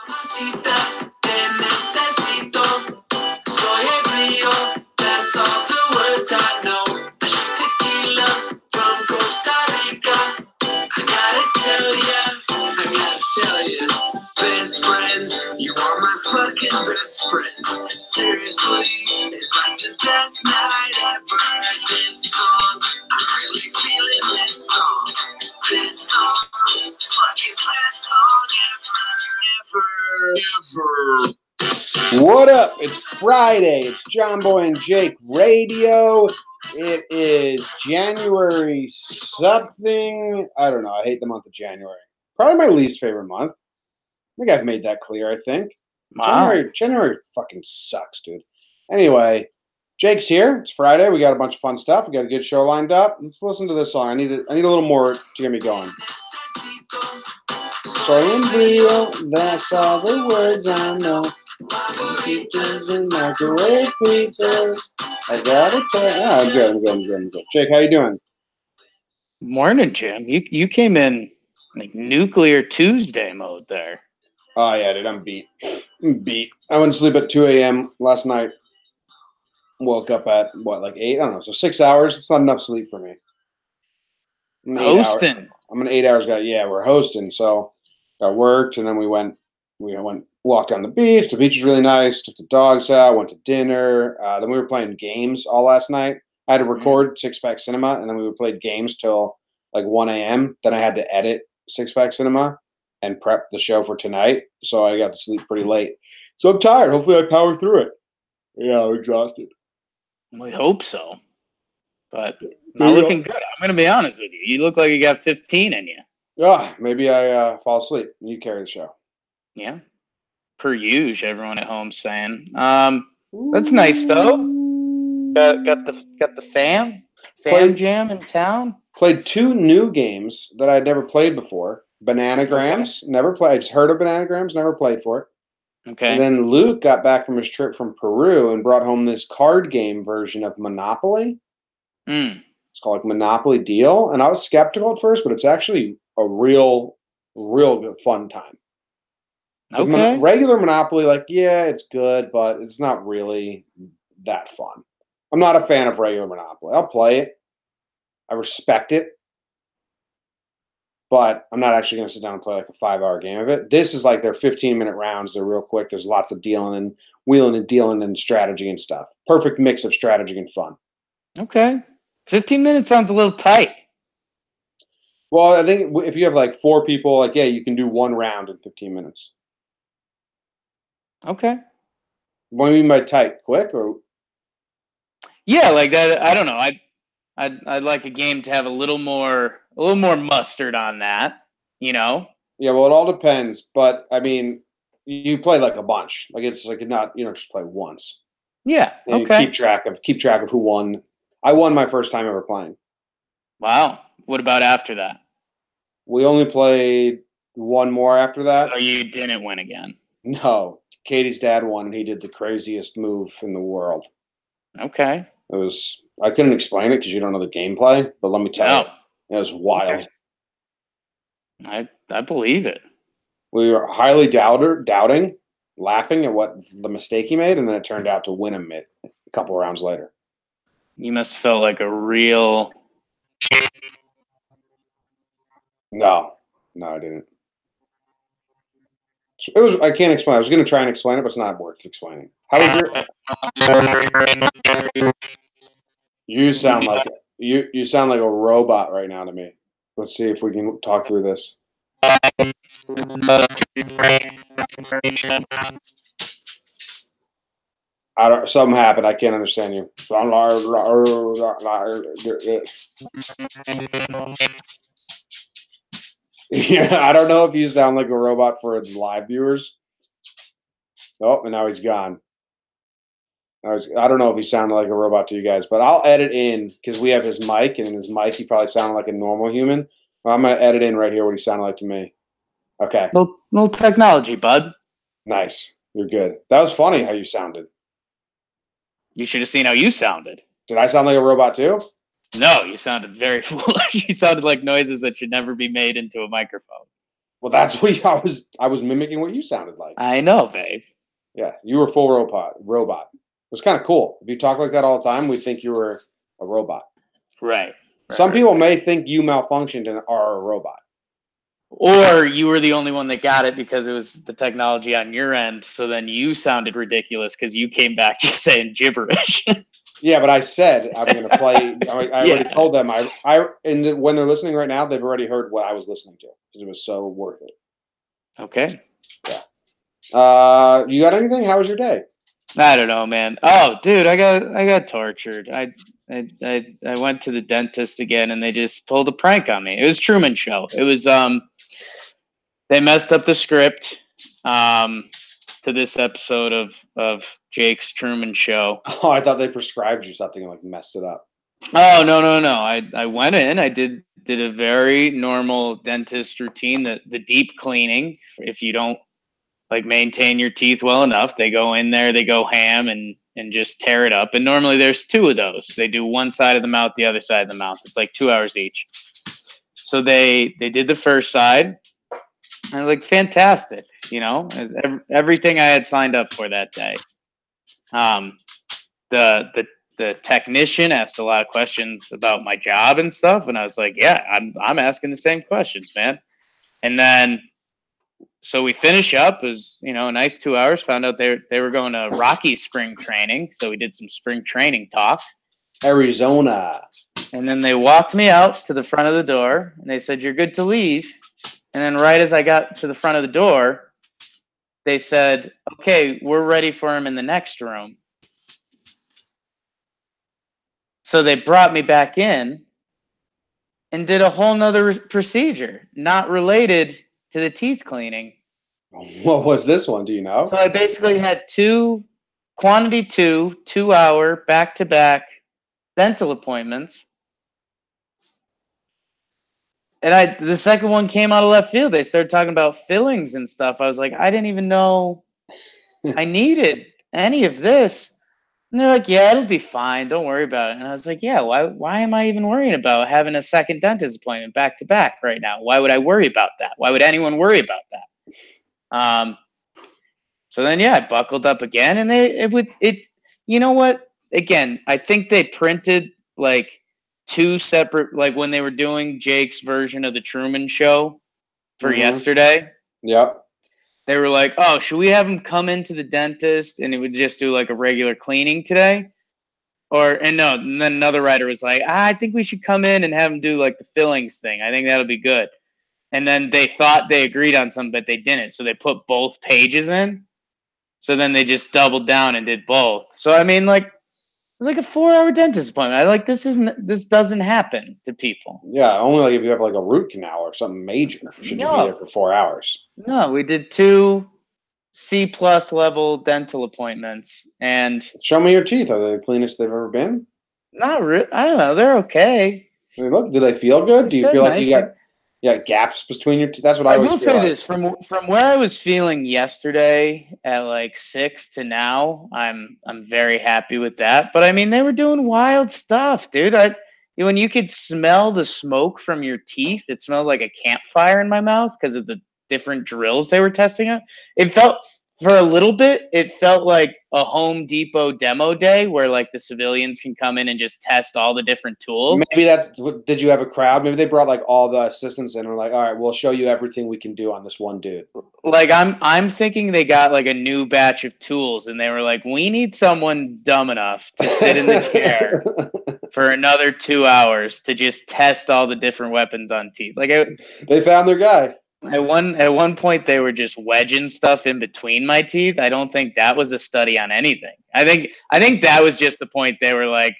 Mamacita, te necesito. Soy ebrio, that's all the words I know. Tequila from Costa Rica. I gotta tell ya, best friends, you are my fucking best friends. Seriously, it's like the best night ever. This song, I'm really feeling this song. This song, fucking best song ever. What up? It's Friday. It's Jomboy and Jake Radio. It is January something. I don't know. I hate the month of January. Probably my least favorite month. I think I've made that clear, I think. Wow. January fucking sucks, dude. Anyway, Jake's here. It's Friday. We got a bunch of fun stuff. We got a good show lined up. Let's listen to this song. I need a little more to get me going. Soy en frío, that's all the words I know. Pizzas and microwave pizzas. I gotta tell you. I'm good. Jake, how you doing? Morning, Jim. You came in like nuclear Tuesday mode there. Oh, yeah, dude, I'm beat. I went to sleep at 2 a.m. last night. Woke up at, like 8? I don't know. So 6 hours. It's not enough sleep for me. Hosting. I'm an 8 hours guy. Yeah, we're hosting. So I worked, and then we went walked on the beach. The beach was really nice. Took the dogs out. Went to dinner. Then we were playing games all last night. I had to record Six Pack Cinema, and then we played games till like 1 a.m. Then I had to edit Six Pack Cinema and prep the show for tonight. So I got to sleep pretty late. So I'm tired. Hopefully I power through it. Yeah, I'm exhausted. We hope so. But not looking good. I'm going to be honest with you. You look like you got 15 in you. Maybe I fall asleep. You carry the show. Yeah. Per usual, everyone at home saying. That's nice though. Got the fam jam in town. Played 2 new games that I'd never played before. Bananagrams, never played. I just heard of Bananagrams, never played for it. Okay. And then Luke got back from his trip from Peru and brought home this card game version of Monopoly. It's called like Monopoly Deal. And I was skeptical at first, but it's actually a real good fun time. Okay. Regular Monopoly, it's good, but it's not really that fun. I'm not a fan of regular Monopoly. I'll play it. I respect it. But I'm not actually going to sit down and play like a 5-hour game of it. This is like their 15-minute rounds. They're real quick. There's lots of dealing and wheeling and dealing and strategy and stuff. Perfect mix of strategy and fun. Okay. 15 minutes sounds a little tight. Well, I think if you have like 4 people, you can do 1 round in 15 minutes. Okay. What do you mean by tight? Quick or? Yeah, like that. I don't know. I'd like a game to have a little more mustard on that, you know? Yeah, well, it all depends. But I mean, you play like a bunch. Like it's like not just play once. Yeah. And okay. Keep track of who won. I won my first time ever playing. Wow. What about after that? We only played 1 more after that. So you didn't win again? No. Katie's dad won, and he did the craziest move in the world. Okay. I couldn't explain it because you don't know the gameplay, but let me tell you, it was wild. Okay. I believe it. We were highly doubting, laughing at what the mistake he made, and then it turned out to win him a couple of rounds later. You must have felt like a real... No, I didn't. It was. I can't explain. I was going to try and explain it, but it's not worth explaining. How was your? You sound like you sound like a robot right now to me. Let's see if we can talk through this. Something happened. I can't understand you. Yeah, I don't know if you sound like a robot for the live viewers. Oh, and now he's gone. I don't know if he sounded like a robot to you guys, but I'll edit in because we have his mic, and in his mic he probably sounded like a normal human. I'm going to edit in right here what he sounded like to me. Okay. Little technology, bud. Nice. You're good. That was funny how you sounded. You should have seen how you sounded. Did I sound like a robot too? No, you sounded very foolish. You sounded like noises that should never be made into a microphone. Well, that's what I was mimicking what you sounded like. I know, babe. Yeah, you were full robot. It was kind of cool. If you talk like that all the time, we think you were a robot. Right. Some people may think you malfunctioned and are a robot. Or you were the only one that got it because it was the technology on your end. So then you sounded ridiculous because you came back just saying gibberish. Yeah, but I said I'm going to play. I already told them. When they're listening right now, they've already heard what I was listening to because it was so worth it. Okay. Yeah. You got anything? How was your day? I don't know, man. Oh, dude, I got tortured. I went to the dentist again, and they just pulled a prank on me. It was Truman Show. It was they messed up the script to this episode of Jake's Truman Show. Oh, I thought they prescribed you something and like messed it up. Oh, no. I went in. I did a very normal dentist routine, the deep cleaning. If you don't like maintain your teeth well enough, they go in there, they go ham and just tear it up. And normally there's 2 of those. They do one side of the mouth, the other side of the mouth. It's like 2 hours each. So they did the first side. And I was like, fantastic, everything I had signed up for that day. The technician asked a lot of questions about my job and stuff, and I was like, yeah, I'm asking the same questions, man. And then so we finish up. It was, a nice 2 hours. Found out they were going to Rocky spring training, so we did some spring training talk. Arizona. And then they walked me out to the front of the door, and they said, "You're good to leave." And then right as I got to the front of the door, they said, "Okay, we're ready for him in the next room." So they brought me back in and did a whole nother procedure, not related to the teeth cleaning. What was this one? Do you know? So I basically had 2 2-hour back-to-back dental appointments. And the second one came out of left field. They started talking about fillings and stuff. I was like, I didn't even know I needed any of this. And they're like, yeah, it'll be fine. Don't worry about it. And I was like, yeah, why am I even worrying about having a second dentist appointment back to back right now? Why would I worry about that? Why would anyone worry about that? So then, yeah, I buckled up again, and you know what? Again, I think they printed like 2 separate, like when they were doing Jake's version of the Truman Show for yesterday. Yep. They were like, "Oh, should we have him come into the dentist and it would just do like a regular cleaning today?" And then another writer was like, "I think we should come in and have him do like the fillings thing. I think that'll be good." And then they thought they agreed on something, but they didn't. So they put both pages in. So then they just doubled down and did both. So I mean, like, it's like a 4-hour dentist appointment. This doesn't happen to people. Yeah, only like if you have like a root canal or something major. Should you be there for 4 hours? No, we did 2 C+ level dental appointments, and show me your teeth. Are they the cleanest they've ever been? Not really. I don't know. They're okay. I mean, look, do they feel good? Do you feel like you got gaps between your teeth? That's what I always feel like. This from where I was feeling yesterday at like 6 to now. I'm very happy with that. But I mean, they were doing wild stuff, dude. When you could smell the smoke from your teeth, it smelled like a campfire in my mouth because of the different drills they were testing out. For a little bit, it felt like a Home Depot demo day where like the civilians can come in and just test all the different tools. Maybe did you have a crowd? Maybe they brought like all the assistants in and were like, all right, we'll show you everything we can do on this one dude. Like I'm thinking they got like a new batch of tools and they were like, we need someone dumb enough to sit in the chair for another 2 hours to just test all the different weapons on teeth. Like they found their guy. At one point, they were just wedging stuff in between my teeth. I don't think that was a study on anything. I think that was just the point. They were like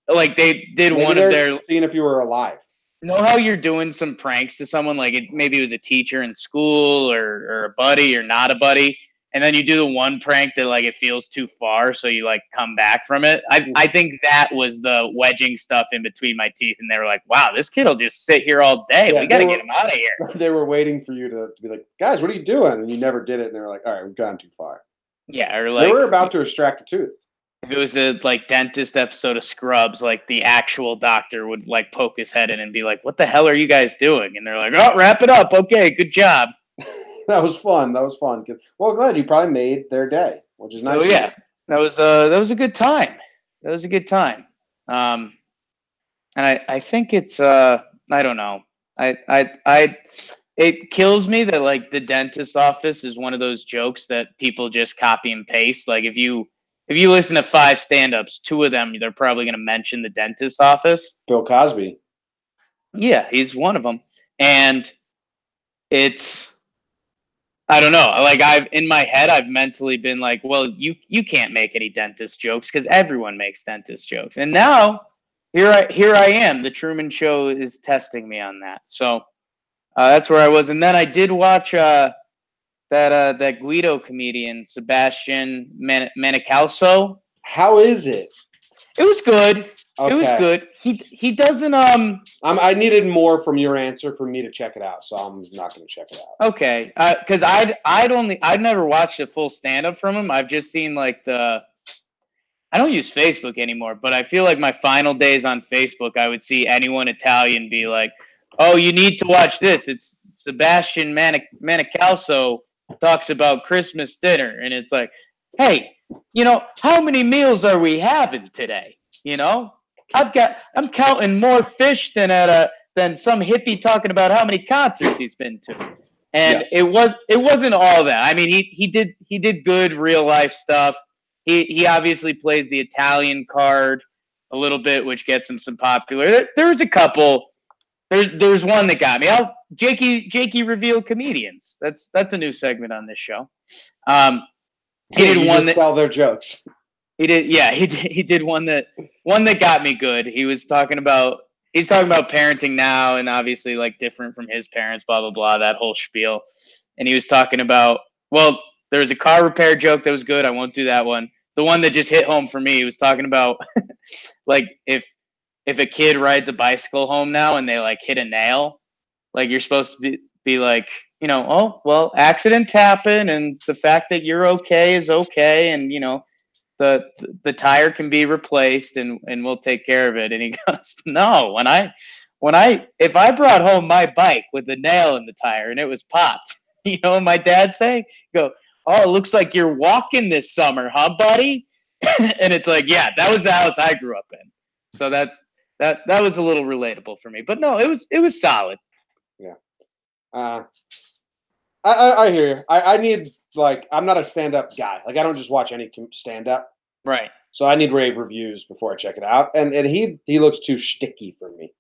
they did maybe one of their seeing if you were alive. You know how you're doing some pranks to someone, like maybe it was a teacher in school or a buddy or not a buddy, and then you do the one prank that like it feels too far, so you like come back from it. I think that was the wedging stuff in between my teeth, and they were like, "Wow, this kid will just sit here all day. Yeah, we got to get him out of here." They were waiting for you to be like, "Guys, what are you doing?" And you never did it, and they were like, "All right, we've gone too far." Yeah, or like they were about to extract a tooth. if it was a like dentist episode of Scrubs, like the actual doctor would like poke his head in and be like, "What the hell are you guys doing?" And they're like, "Oh, wrap it up. Okay, good job." That was fun. That was fun. Well, glad you probably made their day, which is nice. So yeah, that was a good time. That was a good time. And I think it's I don't know. It kills me that like the dentist's office is one of those jokes that people just copy and paste. Like if you listen to 5 stand-ups, 2 of them they're probably going to mention the dentist's office. Bill Cosby. Yeah, he's one of them. And it's I don't know. Like I've in my head I've mentally been like, well, you can't make any dentist jokes because everyone makes dentist jokes. And now here I am. The Truman Show is testing me on that. So that's where I was. And then I did watch that Guido comedian, Sebastian Manicalso. How is it? It was good. Okay. It was good. He doesn't I needed more from your answer for me to check it out, so I'm not going to check it out. Okay, because I'd never watched a full stand up from him. I've just seen like I don't use Facebook anymore, but I feel like my final days on Facebook, I would see anyone Italian be like, "Oh, you need to watch this. It's Sebastian Manicalso talks about Christmas dinner," and it's like, "Hey, how many meals are we having today? I'm counting more fish than some hippie talking about how many concerts he's been to." And it wasn't all that. I mean, he did good real life stuff. He obviously plays the Italian card a little bit, which gets him some popular. There's a couple. There's one that got me. Jakey reveal comedians. That's a new segment on this show. He did one that tell their jokes. He did, yeah. He did one that got me good. He's talking about parenting now, and obviously like different from his parents, blah blah blah, that whole spiel. And he was talking about there was a car repair joke that was good. I won't do that one. The one that just hit home for me, he was talking about like if a kid rides a bicycle home now and they like hit a nail, like you're supposed to be like, oh well, accidents happen, and the fact that you're okay is okay, and the tire can be replaced and we'll take care of it. And he goes, no, if I brought home my bike with a nail in the tire and it was popped, my dad saying, go, oh, it looks like you're walking this summer, huh, buddy? And it's like, yeah, that was the house I grew up in. So that was a little relatable for me, but no, it was solid. Yeah. I hear you. I need, like, I'm not a stand-up guy. Like, I don't just watch any stand-up. Right. So I need rave reviews before I check it out. And he looks too shticky for me.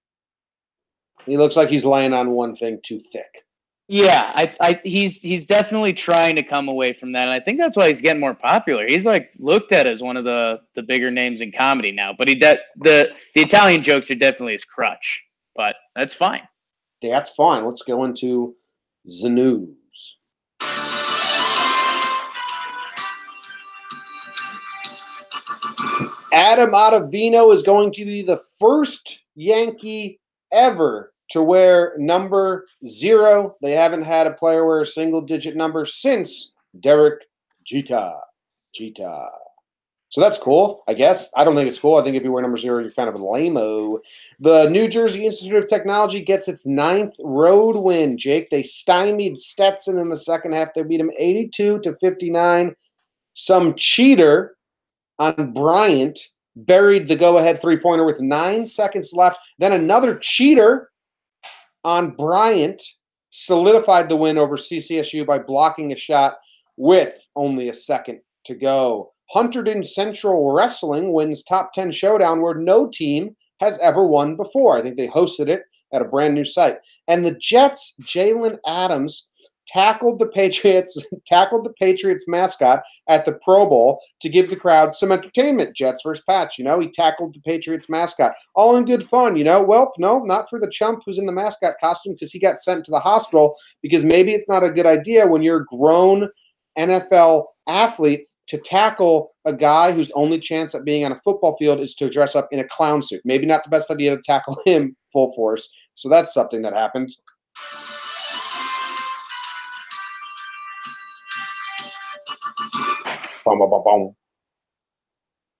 He looks like he's laying on one thing too thick. Yeah, he's definitely trying to come away from that, and I think that's why he's getting more popular. He's like looked at as one of the bigger names in comedy now. But the Italian jokes are definitely his crutch. But that's fine. That's fine. Let's go into the news. Adam Ottavino is going to be the first Yankee ever to wear number 0. They haven't had a player wear a single-digit number since Derek Jeter. So that's cool, I guess. I don't think it's cool. I think if you wear number 0, you're kind of a lame-o. The New Jersey Institute of Technology gets its 9th road win, Jake. They stymied Stetson in the second half. They beat him 82-59. Some cheater on Bryant buried the go-ahead three-pointer with 9 seconds left. Then another cheater on Bryant solidified the win over CCSU by blocking a shot with only a second to go. Hunterdon Central Wrestling wins top 10 showdown where no team has ever won before. I think they hosted it at a brand new site. And the Jets, Jalen Adams, tackled the Patriots mascot at the Pro Bowl to give the crowd some entertainment. Jets versus Pats, he tackled the Patriots mascot. All in good fun, Well, no, not for the chump who's in the mascot costume because he got sent to the hospital because maybe it's not a good idea when you're a grown NFL athlete to tackle a guy whose only chance at being on a football field is to dress up in a clown suit. Maybe not the best idea to tackle him full force. So that's something that happened.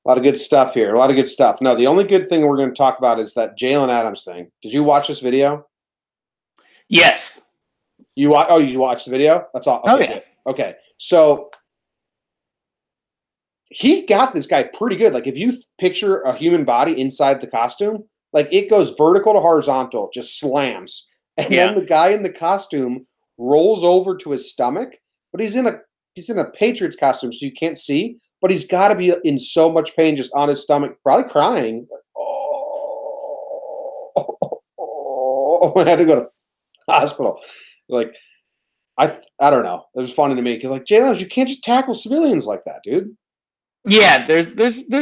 A lot of good stuff here. A lot of good stuff. No, the only good thing we're going to talk about is that Jalen Adams thing. Did you watch this video? Yes. You watched the video? That's all. Okay, Oh, yeah. good. Okay. So he got this guy pretty good. Like if you picture a human body inside the costume, like it goes vertical to horizontal, just slams. And then the guy in the costume rolls over to his stomach, but he's in a Patriots costume, so you can't see, but he's got to be in so much pain just on his stomach, probably crying. Like, I had to go to the hospital. Like I don't know. It was funny to me because like Jalen, you can't just tackle civilians like that, dude. Yeah, there's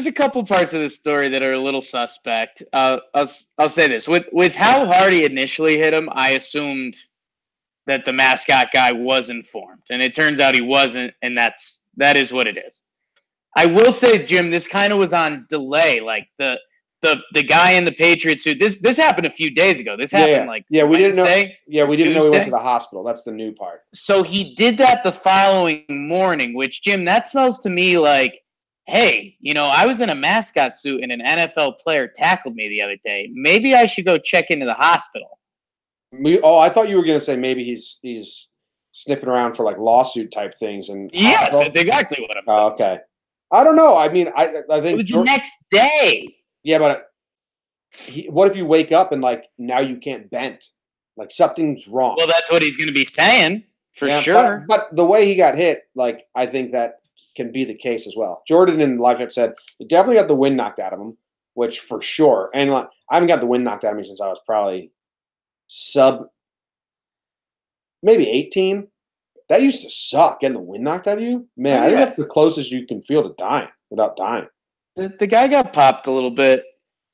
a couple parts of the story that are a little suspect. I'll say this with how hard he initially hit him, I assumed that the mascot guy was informed, and it turns out he wasn't, and that is what it is. I will say, Jim, this kind of was on delay. Like the guy in the Patriots suit. This happened a few days ago. This happened we Wednesday, didn't know. Yeah, we didn't know he went to Tuesday. the hospital. That's the new part. So he did that the following morning, which, Jim, that smells to me like, hey, I was in a mascot suit and an NFL player tackled me the other day. Maybe I should go check into the hospital. I thought you were going to say maybe he's sniffing around for like lawsuit type things. And yes, that's exactly what I'm saying. Okay. I don't know. I mean, I think it was the next day. Yeah, but what if you wake up and like now you can't bend? Like something's wrong. Well, that's what he's going to be saying for sure. But the way he got hit, like I think that can be the case as well. Jordan in the live chat said he definitely got the wind knocked out of him, which for sure. And like, I haven't got the wind knocked out of me since I was probably maybe 18. That used to suck, getting the wind knocked out of you. Man, I think that's the closest you can feel to dying without dying. The guy got popped a little bit.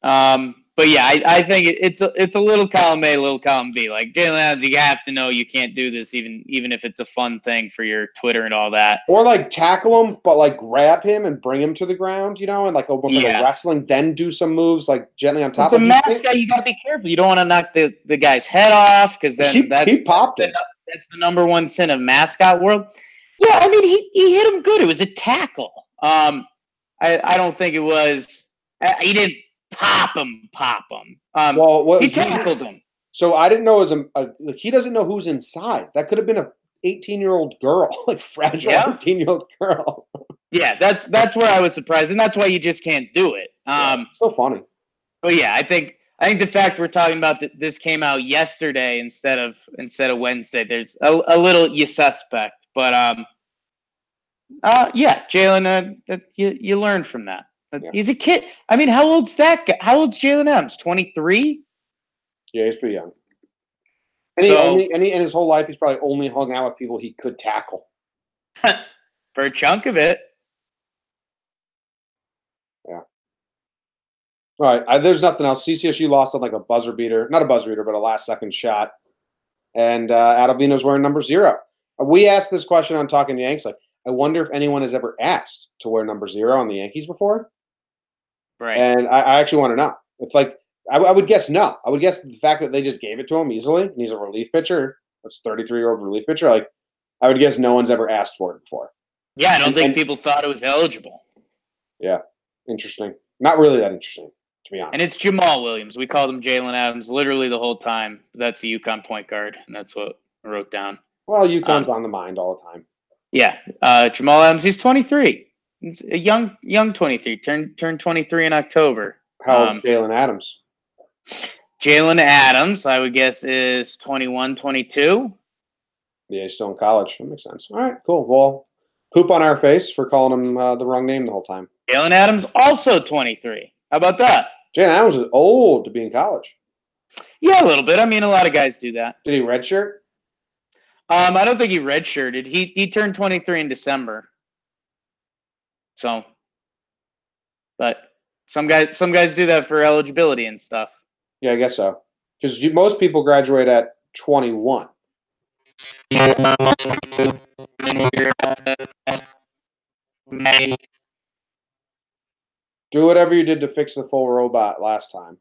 But yeah, I think it's a little column A, little column B. Like Jalen Adams, you have to know you can't do this, even if it's a fun thing for your Twitter and all that. Or like tackle him, but like grab him and bring him to the ground, and like almost like a wrestling. Then do some moves like gently on top. It's a mascot. You got to be careful. You don't want to knock the guy's head off because then he popped it. That's the number one sin of mascot world. Yeah, I mean he hit him good. It was a tackle. I don't think it was. He didn't pop him. He tackled him. So I didn't know it was like he doesn't know who's inside. That could have been a 18-year-old girl, like fragile 18-year-old girl. Yeah, that's where I was surprised, and that's why you just can't do it. So funny. But yeah, I think the fact we're talking about that this came out yesterday instead of Wednesday, there's a little you suspect, but yeah, Jalen, you learn from that. He's a kid. I mean, how old's that guy? How old's Jalen Adams? 23? Yeah, he's pretty young. And in his whole life, he's probably only hung out with people he could tackle. For a chunk of it. Yeah. All right. There's nothing else. CCSU lost on like a buzzer beater. Not a buzzer beater, but a last-second shot. And Adalvino's wearing number 0. We asked this question on Talking Yanks. Like, I wonder if anyone has ever asked to wear number 0 on the Yankees before. Right. And I actually want to know. It's like, I would guess no. I would guess the fact that they just gave it to him easily, and he's a relief pitcher, that's 33-year-old relief pitcher, like, I would guess no one's ever asked for it before. Yeah, I don't think people thought it was eligible. Yeah, interesting. Not really that interesting, to be honest. And it's Jamal Williams. We called him Jalen Adams literally the whole time. That's the UConn point guard, and that's what I wrote down. Well, UConn's on the mind all the time. Yeah, Jamal Adams, he's 23. He's a young 23. Turned 23 in October. How old is Jalen Adams? Jalen Adams, I would guess, is 21, 22. Yeah, he's still in college. That makes sense. All right, cool. Well, poop on our face for calling him the wrong name the whole time. Jalen Adams, also 23. How about that? Jalen Adams is old to be in college. Yeah, a little bit. I mean, a lot of guys do that. Did he redshirt? I don't think he redshirted. He turned 23 in December. So, but some guys do that for eligibility and stuff. Yeah, I guess so. Because most people graduate at 21. Do whatever you did to fix the full robot last time.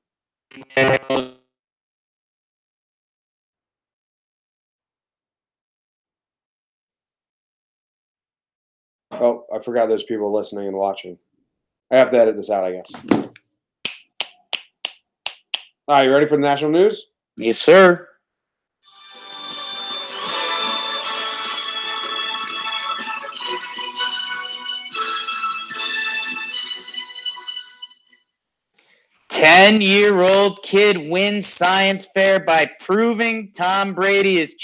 Oh, I forgot there's people listening and watching. I have to edit this out, I guess. All right, you ready for the national news? Yes, sir. Ten-year-old kid wins science fair by proving Tom Brady is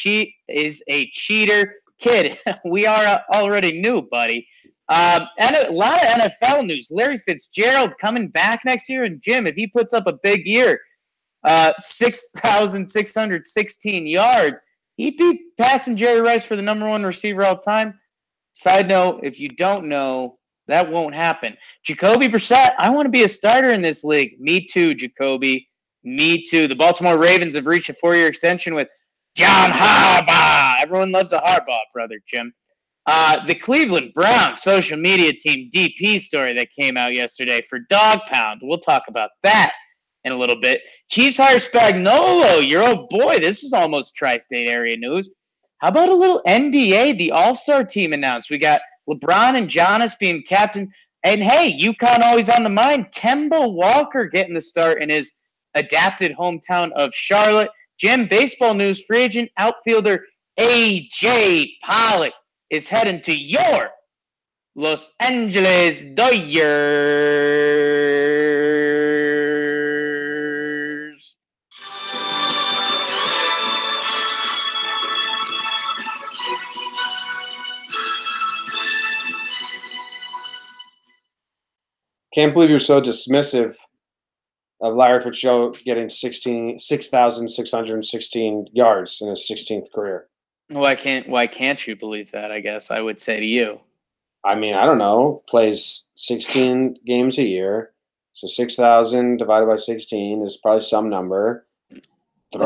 a cheater. Kid, we are already knew, buddy. And a lot of NFL news. Larry Fitzgerald coming back next year, and Jim, if he puts up a big year, 6,616 yards, he'd be passing Jerry Rice for the #1 receiver all time. Side note, if you don't know, that won't happen. Jacoby Brissett, I want to be a starter in this league. Me too, Jacoby. Me too. The Baltimore Ravens have reached a 4-year extension with John Harbaugh. Everyone loves a Harbaugh, brother, Jim. The Cleveland Browns social media team DP story that came out yesterday for Dog Pound. We'll talk about that in a little bit. Chiefs hire Spagnuolo, your old boy. This is almost tri-state area news. How about a little NBA? The All-Star team announced. We got LeBron and Giannis being captain. And, hey, UConn always on the mind. Kemba Walker getting the start in his adapted hometown of Charlotte. Jim, baseball news, free agent outfielder A.J. Pollock is heading to your Los Angeles Dodgers. Can't believe you're so dismissive of Larry Fitzgerald getting 6,616 yards in his 16th career. Why can't you believe that, I guess I would say to you? I mean, I don't know. Plays 16 games a year. So 6,000 divided by 16 is probably some number. It's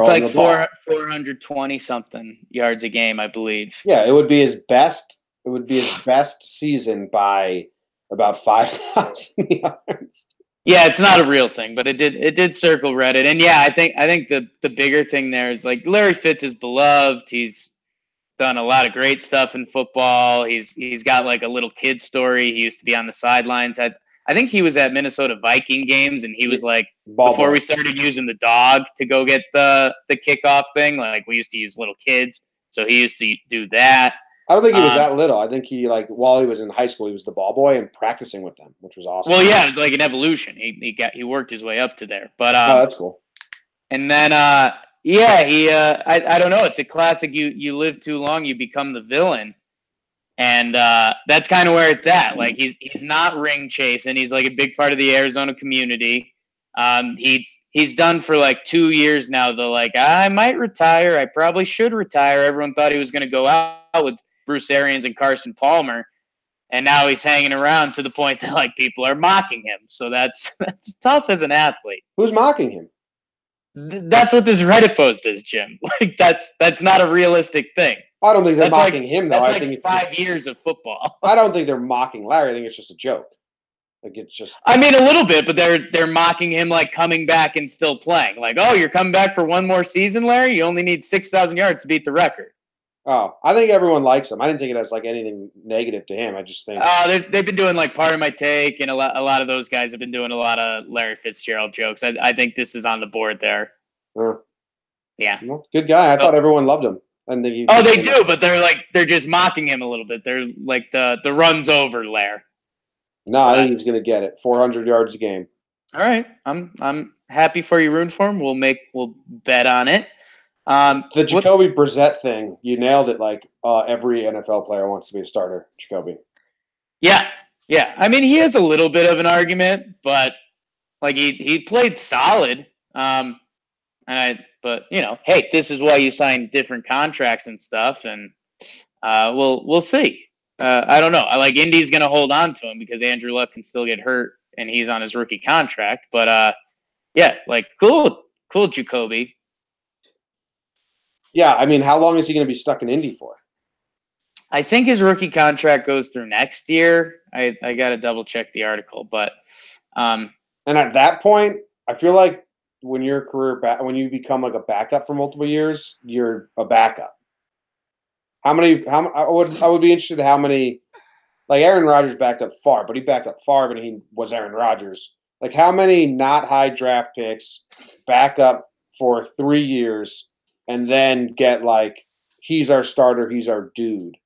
like 420-something yards a game, I believe. Yeah, it would be his best. It would be his best season by about 5,000 yards. Yeah, it's not a real thing, but it did circle Reddit. And yeah, I think the bigger thing there is like Larry Fitz is beloved. He's done a lot of great stuff in football. He's got like a little kid story. He used to be on the sidelines. I think he was at Minnesota Viking games, and he was like before we started using the dog to go get the kickoff thing. Like we used to use little kids, so he used to do that. I don't think he was that little. I think he while he was in high school, he was the ball boy and practicing with them, which was awesome. Well, yeah, it was like an evolution. He worked his way up to there. But that's cool. And then yeah, I don't know. It's a classic. You live too long, you become the villain, and that's kind of where it's at. Like he's not ring chasing. He's like a big part of the Arizona community. He's done for like 2 years now. I might retire. I probably should retire. Everyone thought he was going to go out with Bruce Arians and Carson Palmer, and now he's hanging around to the point that like people are mocking him. So that's tough as an athlete. Who's mocking him? That's what this Reddit post is, Jim. Like that's not a realistic thing. I don't think they're mocking him though. That's I think 5 years of football. I don't think they're mocking Larry. I think it's just a joke. Like it's just. I mean, a little bit, but they're mocking him like coming back and still playing. Like, oh, you're coming back for one more season, Larry. You only need 6,000 yards to beat the record. Oh, I think everyone likes him. I didn't think it has like anything negative to him. I just think. They've been doing like Part of My Take, and a lot of those guys have been doing a lot of Larry Fitzgerald jokes. I think this is on the board there. Yeah. Well, good guy. I thought everyone loved him. I think he they do, but they're just mocking him a little bit. They're like the run's over, Lair. No, I think he's gonna get it. 400 yards a game. All right. I'm happy for you, rooting for him. We'll bet on it. The Jacoby Brissett thing, you nailed it. Like every NFL player wants to be a starter, Jacoby. Yeah. I mean, he has a little bit of an argument, but like he played solid. But you know, hey, this is why you sign different contracts and stuff, and we'll see. I don't know. I like Indy's going to hold on to him because Andrew Luck can still get hurt, and he's on his rookie contract. But yeah, like cool, Jacoby. Yeah, I mean, how long is he going to be stuck in Indy for? I think his rookie contract goes through next year. I got to double check the article, but and at that point, I feel like when your when you become like a backup for multiple years, you're a backup. I would be interested in how many like Aaron Rodgers backed up far, but he backed up far when he was Aaron Rodgers. Like how many not high draft picks back up for 3 years and then get like he's our starter, he's our dude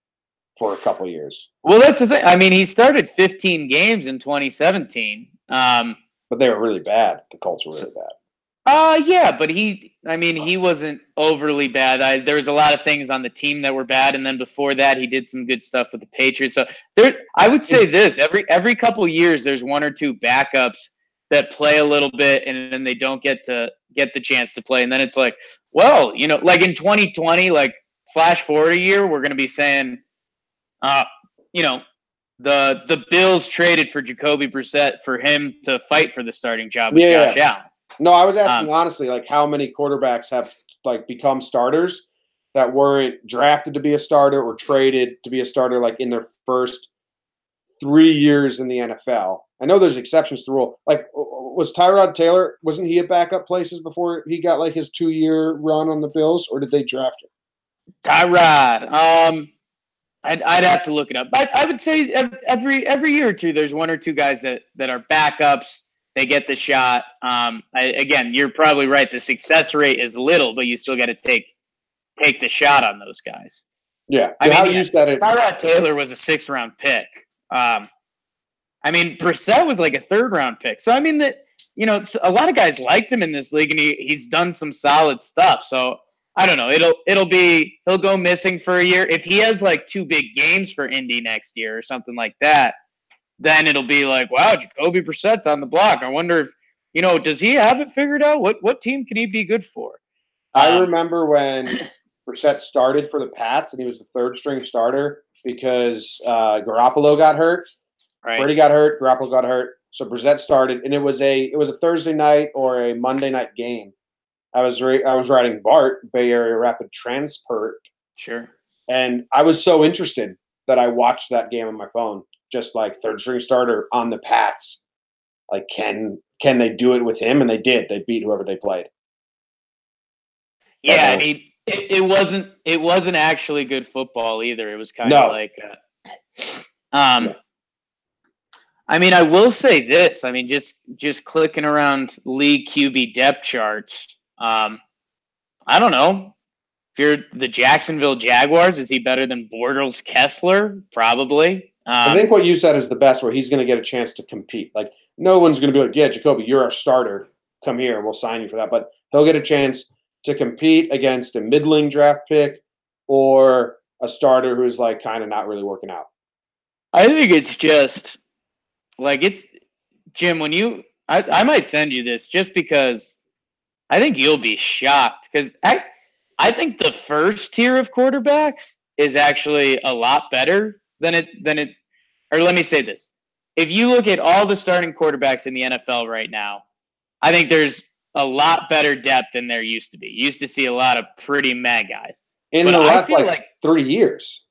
for a couple years. Well, that's the thing. I mean, he started 15 games in 2017. But they were really bad. The Colts were really bad. Yeah, but he wasn't overly bad. There was a lot of things on the team that were bad, and then before that, he did some good stuff with the Patriots. So I would say this: every couple years, there's one or two backups that play a little bit, and then they don't get the chance to play, and then it's like, well, like in 2020, like flash forward a year, we're going to be saying, the Bills traded for Jacoby Brissett for him to fight for the starting job with Josh Allen. No, I was asking honestly, like how many quarterbacks have like become starters that weren't drafted to be a starter or traded to be a starter like in their first 3 years in the NFL. I know there's exceptions to the rule. Like was Tyrod Taylor, wasn't he at backup places before he got like his 2-year run on the Bills, or did they draft him? Tyrod, I'd have to look it up. But I would say every year or two, there's one or two guys that are backups. They get the shot. Again, you're probably right. The success rate is little, but you still got to take the shot on those guys. Yeah. Tyrod Taylor was a 6th-round pick. Brissett was like a 3rd-round pick. So, a lot of guys liked him in this league, and he's done some solid stuff. So, I don't know. He'll go missing for a year. If he has like 2 big games for Indy next year or something like that, then it'll be like, wow, Jacoby Brissett's on the block. I wonder if, does he have it figured out? What team can he be good for? I remember when Brissett started for the Pats and he was the 3rd-string starter because Garoppolo got hurt. Right. Brady got hurt. Garoppolo got hurt. So Brissett started, and it was a Thursday night or a Monday night game. I was riding BART, Bay Area Rapid Transport. Sure. And I was so interested that I watched that game on my phone. Just like 3rd-string starter on the Pats. Like, can they do it with him? And they did. They beat whoever they played. Yeah, it wasn't actually good football either. It was kind of like I will say this. Just clicking around league QB depth charts. I don't know. If you're the Jacksonville Jaguars, is he better than Bortles Kessler? Probably. I think what you said is the best, where he's going to get a chance to compete. Like, no one's going to be like, yeah, Jacoby, you're our starter. Come here, and we'll sign you for that. But he'll get a chance to compete against a middling draft pick or a starter who's like kind of not really working out. I think it's just like Jim, when I might send you this just because I think you'll be shocked, because I think the first tier of quarterbacks is actually a lot better than it. Or let me say this: if you look at all the starting quarterbacks in the NFL right now, I think there's a lot better depth than there used to be. You used to see a lot of pretty meh guys. In the last like 3 years,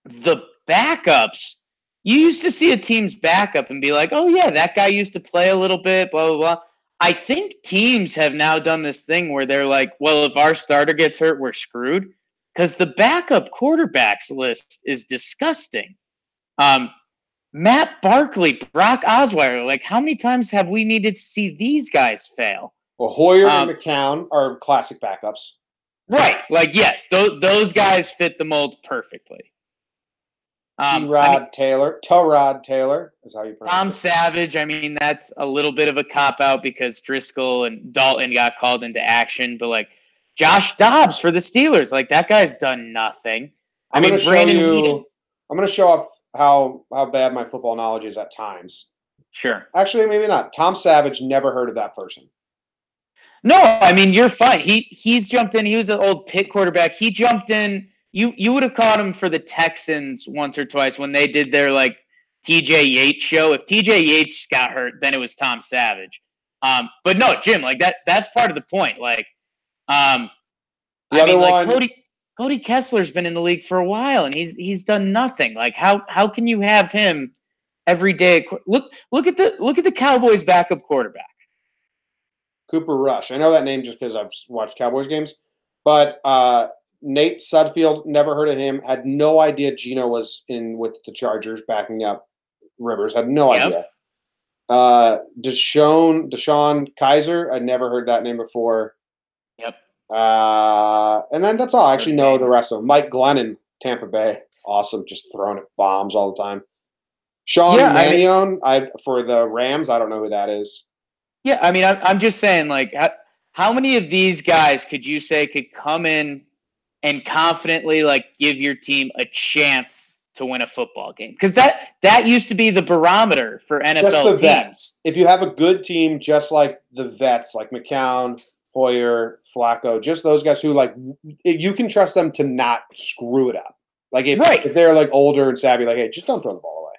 the backups, you used to see a team's backup and be like, oh yeah, that guy used to play a little bit, blah, blah, blah. I think teams have now done this thing where they're like, well, if our starter gets hurt, we're screwed. Because the backup quarterbacks list is disgusting. Matt Barkley, Brock Osweiler, like how many times have we needed to see these guys fail? Well, Hoyer and McCown are classic backups. Right. Like, yes, those guys fit the mold perfectly. Tyrod Taylor is how you pronounce it. Tom Savage, that's a little bit of a cop-out because Driscoll and Dalton got called into action. But, like, Josh Dobbs for the Steelers, like, that guy's done nothing. I'm going to show off how bad my football knowledge is at times. Sure. Actually, maybe not. Tom Savage, never heard of that person. No, you're fine. He's jumped in. He was an old Pitt quarterback. He jumped in. You would have caught him for the Texans once or twice when they did their like TJ Yates show. If TJ Yates got hurt, then it was Tom Savage. But no, Jim, like that's part of the point. Like, Cody Kessler's been in the league for a while and he's done nothing. Like how can you have him every day? Look at the Cowboys backup quarterback. Cooper Rush. I know that name just because I've watched Cowboys games, but Nate Sudfield, never heard of him. Had no idea Gino was in with the Chargers backing up Rivers. Had no Yep. idea. Deshaun Kaiser, I'd never heard that name before. Yep. And then that's all. I actually know the rest of them. Mike Glennon, Tampa Bay. Awesome. Just throwing it bombs all the time. Sean Mannion, for the Rams. I don't know who that is. Yeah, I mean, I'm just saying, like, how many of these guys could you say could come in and confidently, like, give your team a chance to win a football game? Because that used to be the barometer for NFL just the teams. Vets. If you have a good team, just like the vets, like McCown, Hoyer, Flacco, just those guys who, like, you can trust them to not screw it up. Like, if they're, like, older and savvy, like, hey, just don't throw the ball away.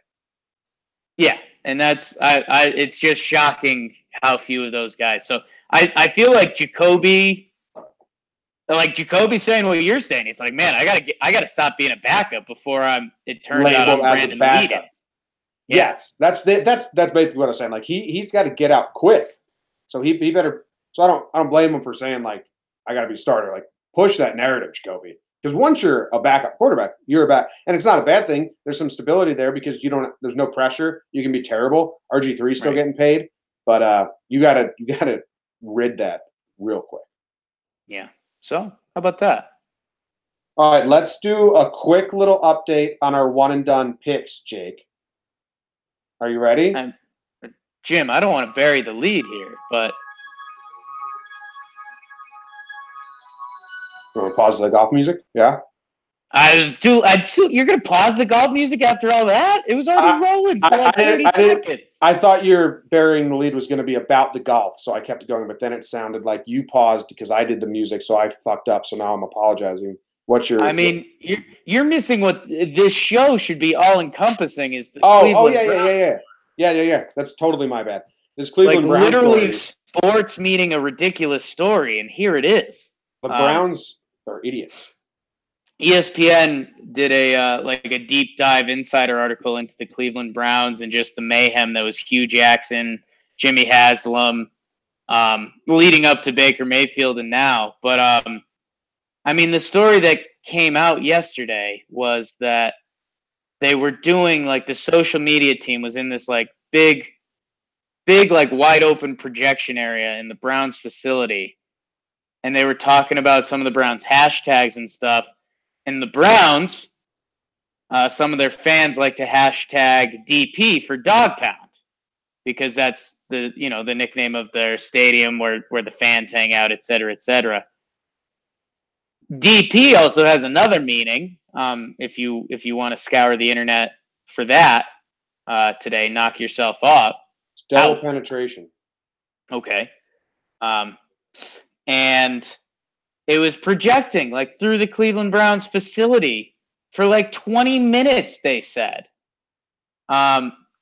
Yeah, and that's it's just shocking how few of those guys. So I feel like Jacoby's saying what you're saying. He's like, man, I gotta stop being a backup before it turns out I'm Brandon Leading. Yeah. Yes, that's basically what I'm saying. Like he's got to get out quick. So he better. So I don't blame him for saying, like, I got to be a starter. Like, push that narrative, Jacoby. Because once you're a backup quarterback, you're a back, and it's not a bad thing. There's some stability there because there's no pressure. You can be terrible. RG3 still getting paid, but you gotta rid that real quick. Yeah. So how about that? All right, let's do a quick little update on our one and done picks, Jake. Are you ready? Jim, I don't want to bury the lead here, but you want to pause the golf music? Yeah. You're gonna pause the golf music after all that? It was already rolling for like 30 seconds. I thought your burying the lead was going to be about the golf, so I kept it going. But then it sounded like you paused because I did the music, so I fucked up. So now I'm apologizing. You're missing what this show should be all encompassing is the Cleveland Browns. Yeah. That's totally my bad. This Cleveland Browns literally story. Sports meeting a ridiculous story, and here it is. The Browns are idiots. ESPN did a deep dive insider article into the Cleveland Browns and just the mayhem that was Hugh Jackson, Jimmy Haslam, leading up to Baker Mayfield and now. But I mean, the story that came out yesterday was that they were doing, like, the social media team was in this, like, big, like, wide open projection area in the Browns facility. And they were talking about some of the Browns hashtags and stuff. And the Browns, some of their fans like to hashtag DP for Dog Pound because that's the nickname of their stadium where the fans hang out, et cetera, et cetera. DP also has another meaning. If you want to scour the internet for that today, knock yourself off. Double penetration. Okay. And it was projecting, like, through the Cleveland Browns facility for like 20 minutes, they said.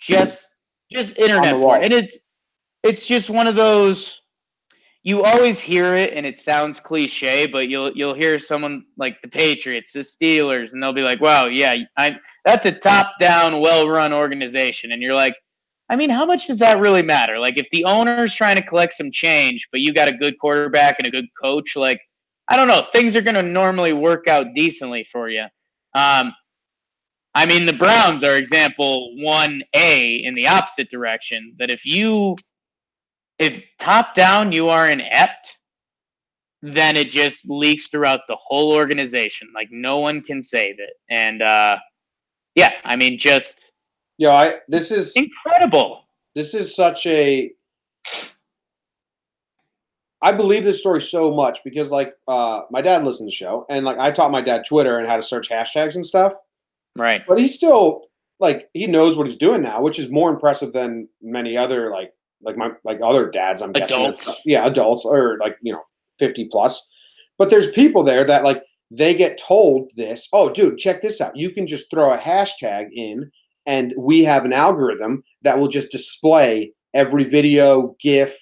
Just internet porn. And it's just one of those, you always hear it and it sounds cliche, but you'll hear someone like the Patriots, the Steelers, and they'll be like, wow, yeah, that's a top-down, well-run organization. And you're like, I mean, how much does that really matter? Like, if the owner's trying to collect some change, but you got a good quarterback and a good coach, like, I don't know, things are going to normally work out decently for you. I mean, the Browns are example 1A in the opposite direction, that if top down you are inept, then it just leaks throughout the whole organization. Like, no one can save it. And, yeah, I mean, just... Yeah, this is... incredible. This is such a... I believe this story so much because, like, my dad listens to the show, and, like, I taught my dad Twitter and how to search hashtags and stuff. Right. But he's still, like, he knows what he's doing now, which is more impressive than many other, like other dads, I'm guessing. Adults. Yeah, adults, or, like, 50 plus. But there's people there that, like, they get told this, oh, dude, check this out. You can just throw a hashtag in, and we have an algorithm that will just display every video, GIF,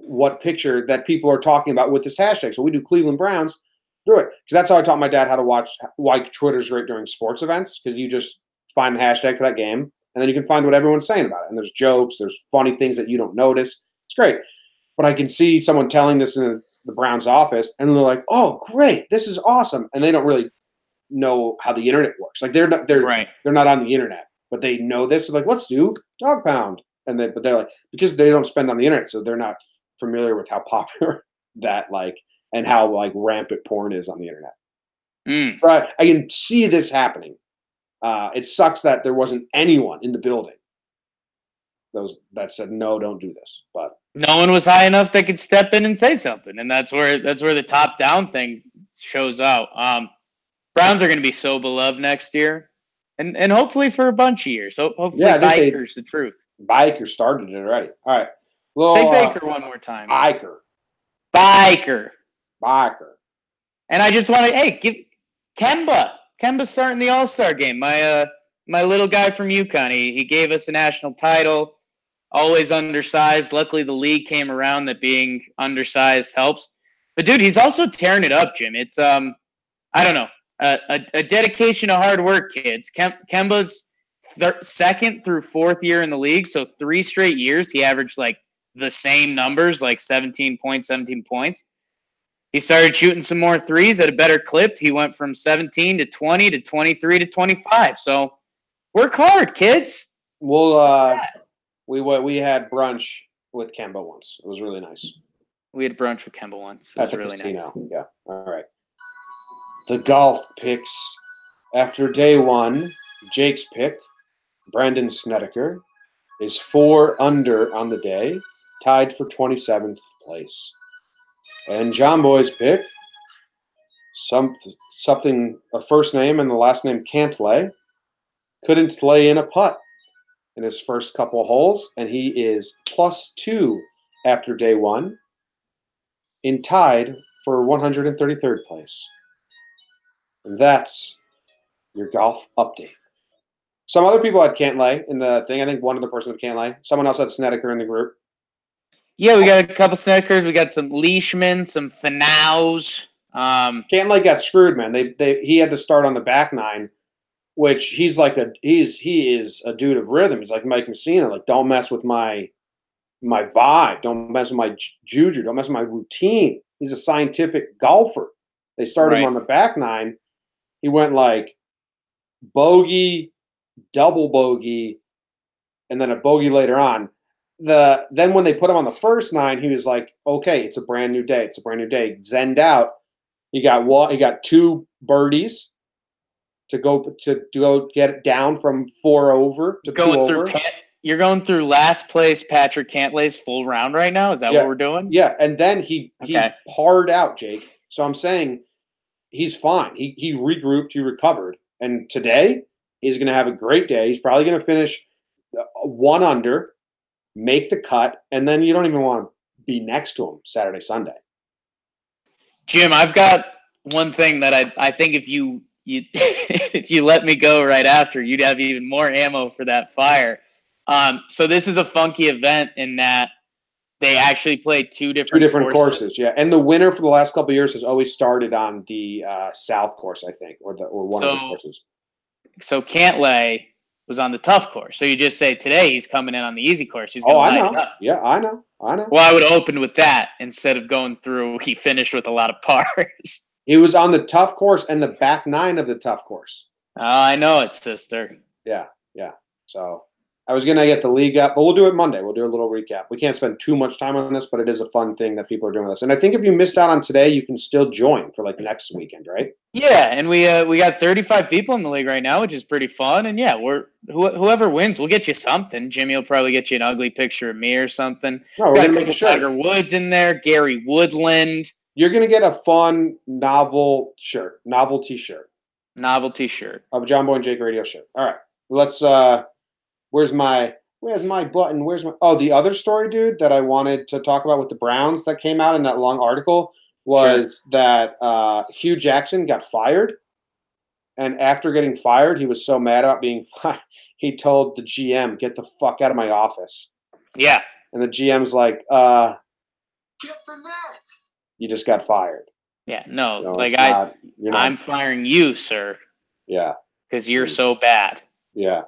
what picture that people are talking about with this hashtag. So we do Cleveland Browns, do it. Because that's how I taught my dad how to watch, why Twitter's great during sports events, because you just find the hashtag for that game, and then you can find what everyone's saying about it. And there's jokes, there's funny things that you don't notice. It's great. But I can see someone telling this in the Browns office, and they're like, "Oh, great, this is awesome," and they don't really know how the internet works. Like they're not on the internet, but they know this. They're like, let's do dog pound, but they're like, because they don't spend on the internet, so they're not familiar with how popular that and how rampant porn is on the internet. But I can see this happening. It sucks that there wasn't anyone in the building that said no, don't do this. But no one was high enough that could step in and say something, and that's where the top down thing shows out. Browns are going to be so beloved next year, and hopefully for a bunch of years. So hopefully, Biker's the truth. Biker started it already. All right, say Baker one more time. Biker. And I just want to give Kemba. Kemba's starting the All-Star game. My little guy from UConn. He gave us a national title. Always undersized. Luckily, the league came around that being undersized helps. But dude, he's also tearing it up, Jim. It's I don't know. A dedication to hard work, kids. Kemba's second through fourth year in the league, so 3 straight years he averaged the same numbers, 17 points. He started shooting some more threes at a better clip. He went from 17 to 20 to 23 to 25. So work hard, kids. Well, we had brunch with Kemba once. It was really nice. We had brunch with Kemba once. It was really nice. Yeah. All right. The golf picks. After day 1, Jake's pick, Brandon Snedeker, is 4 under on the day, tied for 27th place. And Jomboy's pick, something, a first name and the last name can't lay, couldn't lay in a putt in his first couple of holes, and he is +2 after day 1, in tied for 133rd place. And that's your golf update. Some other people had Cantlay in the thing. I think one other person had Cantlay. Someone else had Snedeker in the group. Yeah, we got a couple Snedekers. We got some Leishman, some Fanaus. Cantlay got screwed, man. He had to start on the back 9, which he is a dude of rhythm. He's like Mike Messina. Like, don't mess with my vibe. Don't mess with my juju. Don't mess with my routine. He's a scientific golfer. They started him on the back 9. He went bogey, double bogey, and then a bogey later on. Then when they put him on the first 9, he was like, okay, it's a brand new day. It's a brand new day. Zenned out. He got 2 birdies to go get it down from 4 over to 2 over. You're going through last place Patrick Cantlay's full round right now? Is that what we're doing? Yeah, and then he parred out, Jake. So I'm saying he's fine. He regrouped, he recovered. And today, he's going to have a great day. He's probably going to finish 1 under, make the cut, and then you don't even want to be next to him Saturday, Sunday. Jim, I've got one thing that I think if you if you let me go right after, you'd have even more ammo for that fire. So this is a funky event in that they actually play two different courses. Yeah, and the winner for the last couple of years has always started on the South course, I think, or one of the courses. So Cantlay was on the tough course. So you just say today he's coming in on the easy course. He's going to light it up. Yeah, I know. Well, I would open with that instead of going through. He finished with a lot of pars. He was on the tough course and the back 9 of the tough course. Oh, I know it, sister. Yeah. So I was going to get the league up, but we'll do it Monday. We'll do a little recap. We can't spend too much time on this, but it is a fun thing that people are doing with us. And I think if you missed out on today, you can still join for next weekend, right? Yeah, and we got 35 people in the league right now, which is pretty fun. And yeah, whoever wins, we'll get you something. Jimmy will probably get you an ugly picture of me or something. No, we're going to make a shirt. Tiger Woods in there, Gary Woodland. You're going to get a fun novelty shirt. Novelty shirt. Of a Jomboy and Jake radio shirt. All right, let's. Where's my button? The other story, dude, that I wanted to talk about with the Browns that came out in that long article was that Hugh Jackson got fired. And after getting fired, he was so mad about being fired, he told the GM, "Get the fuck out of my office." Yeah. And the GM's like, "Get the net." You just got fired. Yeah, no, I'm firing you, sir. Yeah. Because you're so bad. Yeah.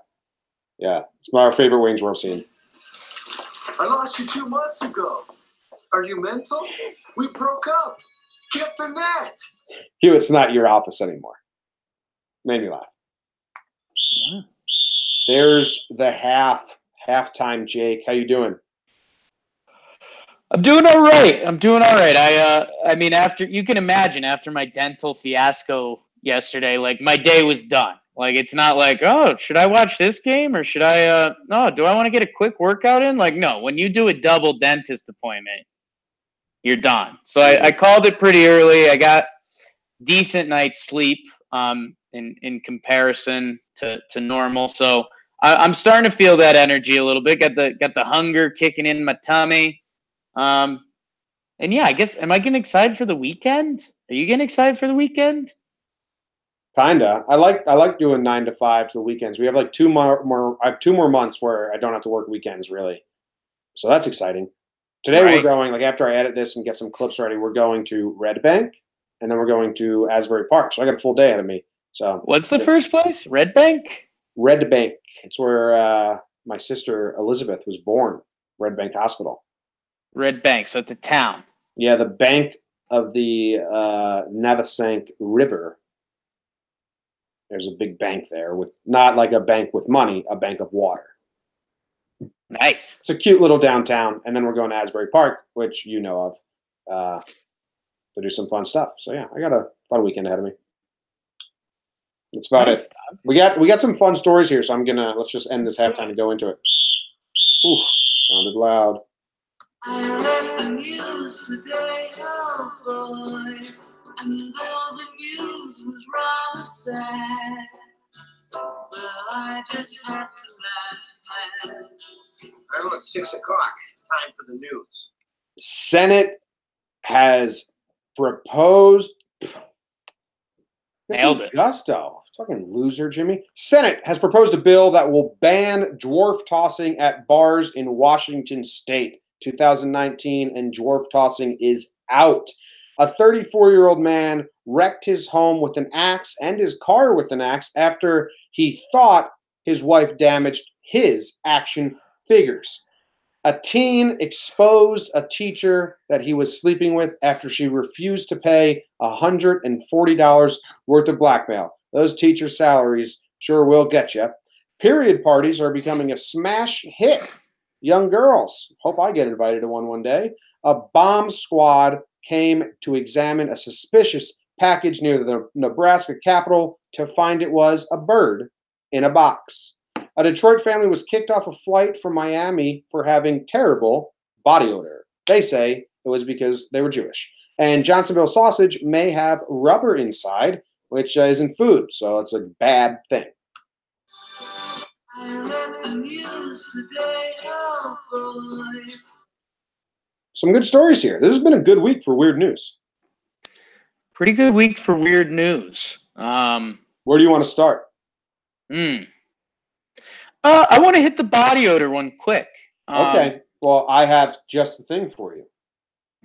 It's my favorite Wayne's World scene. I lost you 2 months ago. Are you mental? We broke up. Get the net. Hugh, it's not your office anymore. Made me laugh. Yeah. There's the halftime, Jake. How you doing? I'm doing all right. I mean, after you can imagine, after my dental fiasco yesterday, like my day was done. Like it's not like, oh, should I watch this game or should I? No, do I want to get a quick workout in? Like, no. When you do a double dentist appointment, you're done. So I called it pretty early. I got decent night's sleep. In comparison to normal, so I'm starting to feel that energy a little bit. Got the hunger kicking in my tummy. And yeah, I guess, am I getting excited for the weekend? Are you getting excited for the weekend? Kinda. I like doing 9 to 5 to the weekends. We have like I have 2 more months where I don't have to work weekends really. So that's exciting. Today we're Right. going, like after I edit this and get some clips ready, we're going to Red Bank and then we're going to Asbury Park. So I got a full day ahead of me. So What's the first place? Red Bank? Red Bank. It's where my sister Elizabeth was born. Red Bank Hospital. Red Bank, so it's a town. Yeah, the bank of the Navasink River. There's a big bank there with not like a bank with money, a bank of water. Nice. It's a cute little downtown, and then we're going to Asbury Park, which you know of, to do some fun stuff. So yeah, I got a fun weekend ahead of me. That's about Nice. it. We got some fun stories here, so let's just end this halftime and go into it. Ooh, sounded loud. I read the news today, oh boy, and though the news was rather sad, well, I just had to laugh. I know it's 6 o'clock. Time for the news. Senate has proposed. Nailed it. Gusto. Fucking loser, Jimmy. Senate has proposed a bill that will ban dwarf tossing at bars in Washington state. 2019, and dwarf tossing is out. A 34-year-old man wrecked his home with an axe and his car with an axe after he thought his wife damaged his action figures. A teen exposed a teacher that he was sleeping with after she refused to pay $140 worth of blackmail. Those teacher salaries sure will get you. Period parties are becoming a smash hit. Young girls, hope I get invited to one day. A bomb squad came to examine a suspicious package near the Nebraska Capitol to find it was a bird in a box. A Detroit family was kicked off a flight from Miami for having terrible body odor. They say it was because they were Jewish. And Johnsonville sausage may have rubber inside, which isn't food, so it's a bad thing. I read the news today, oh boy. Some good stories here. This has been a good week for weird news. Pretty good week for weird news. Where do you want to start? I want to hit the body odor one quick. Okay. Well, I have just the thing for you.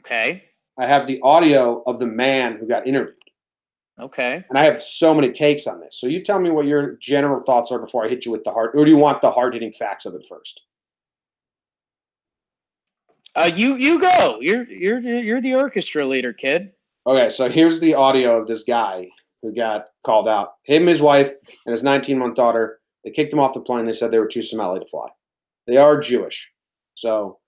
Okay. I have the audio of the man who got interviewed. Okay. And I have so many takes on this. So you tell me what your general thoughts are before I hit you with the hard, or do you want the hard-hitting facts of it first? You go. You're the orchestra leader, kid. Okay, so here's the audio of this guy who got called out. Him, his wife, and his 19-month daughter, they kicked him off the plane. They said they were too smelly to fly. They are Jewish. So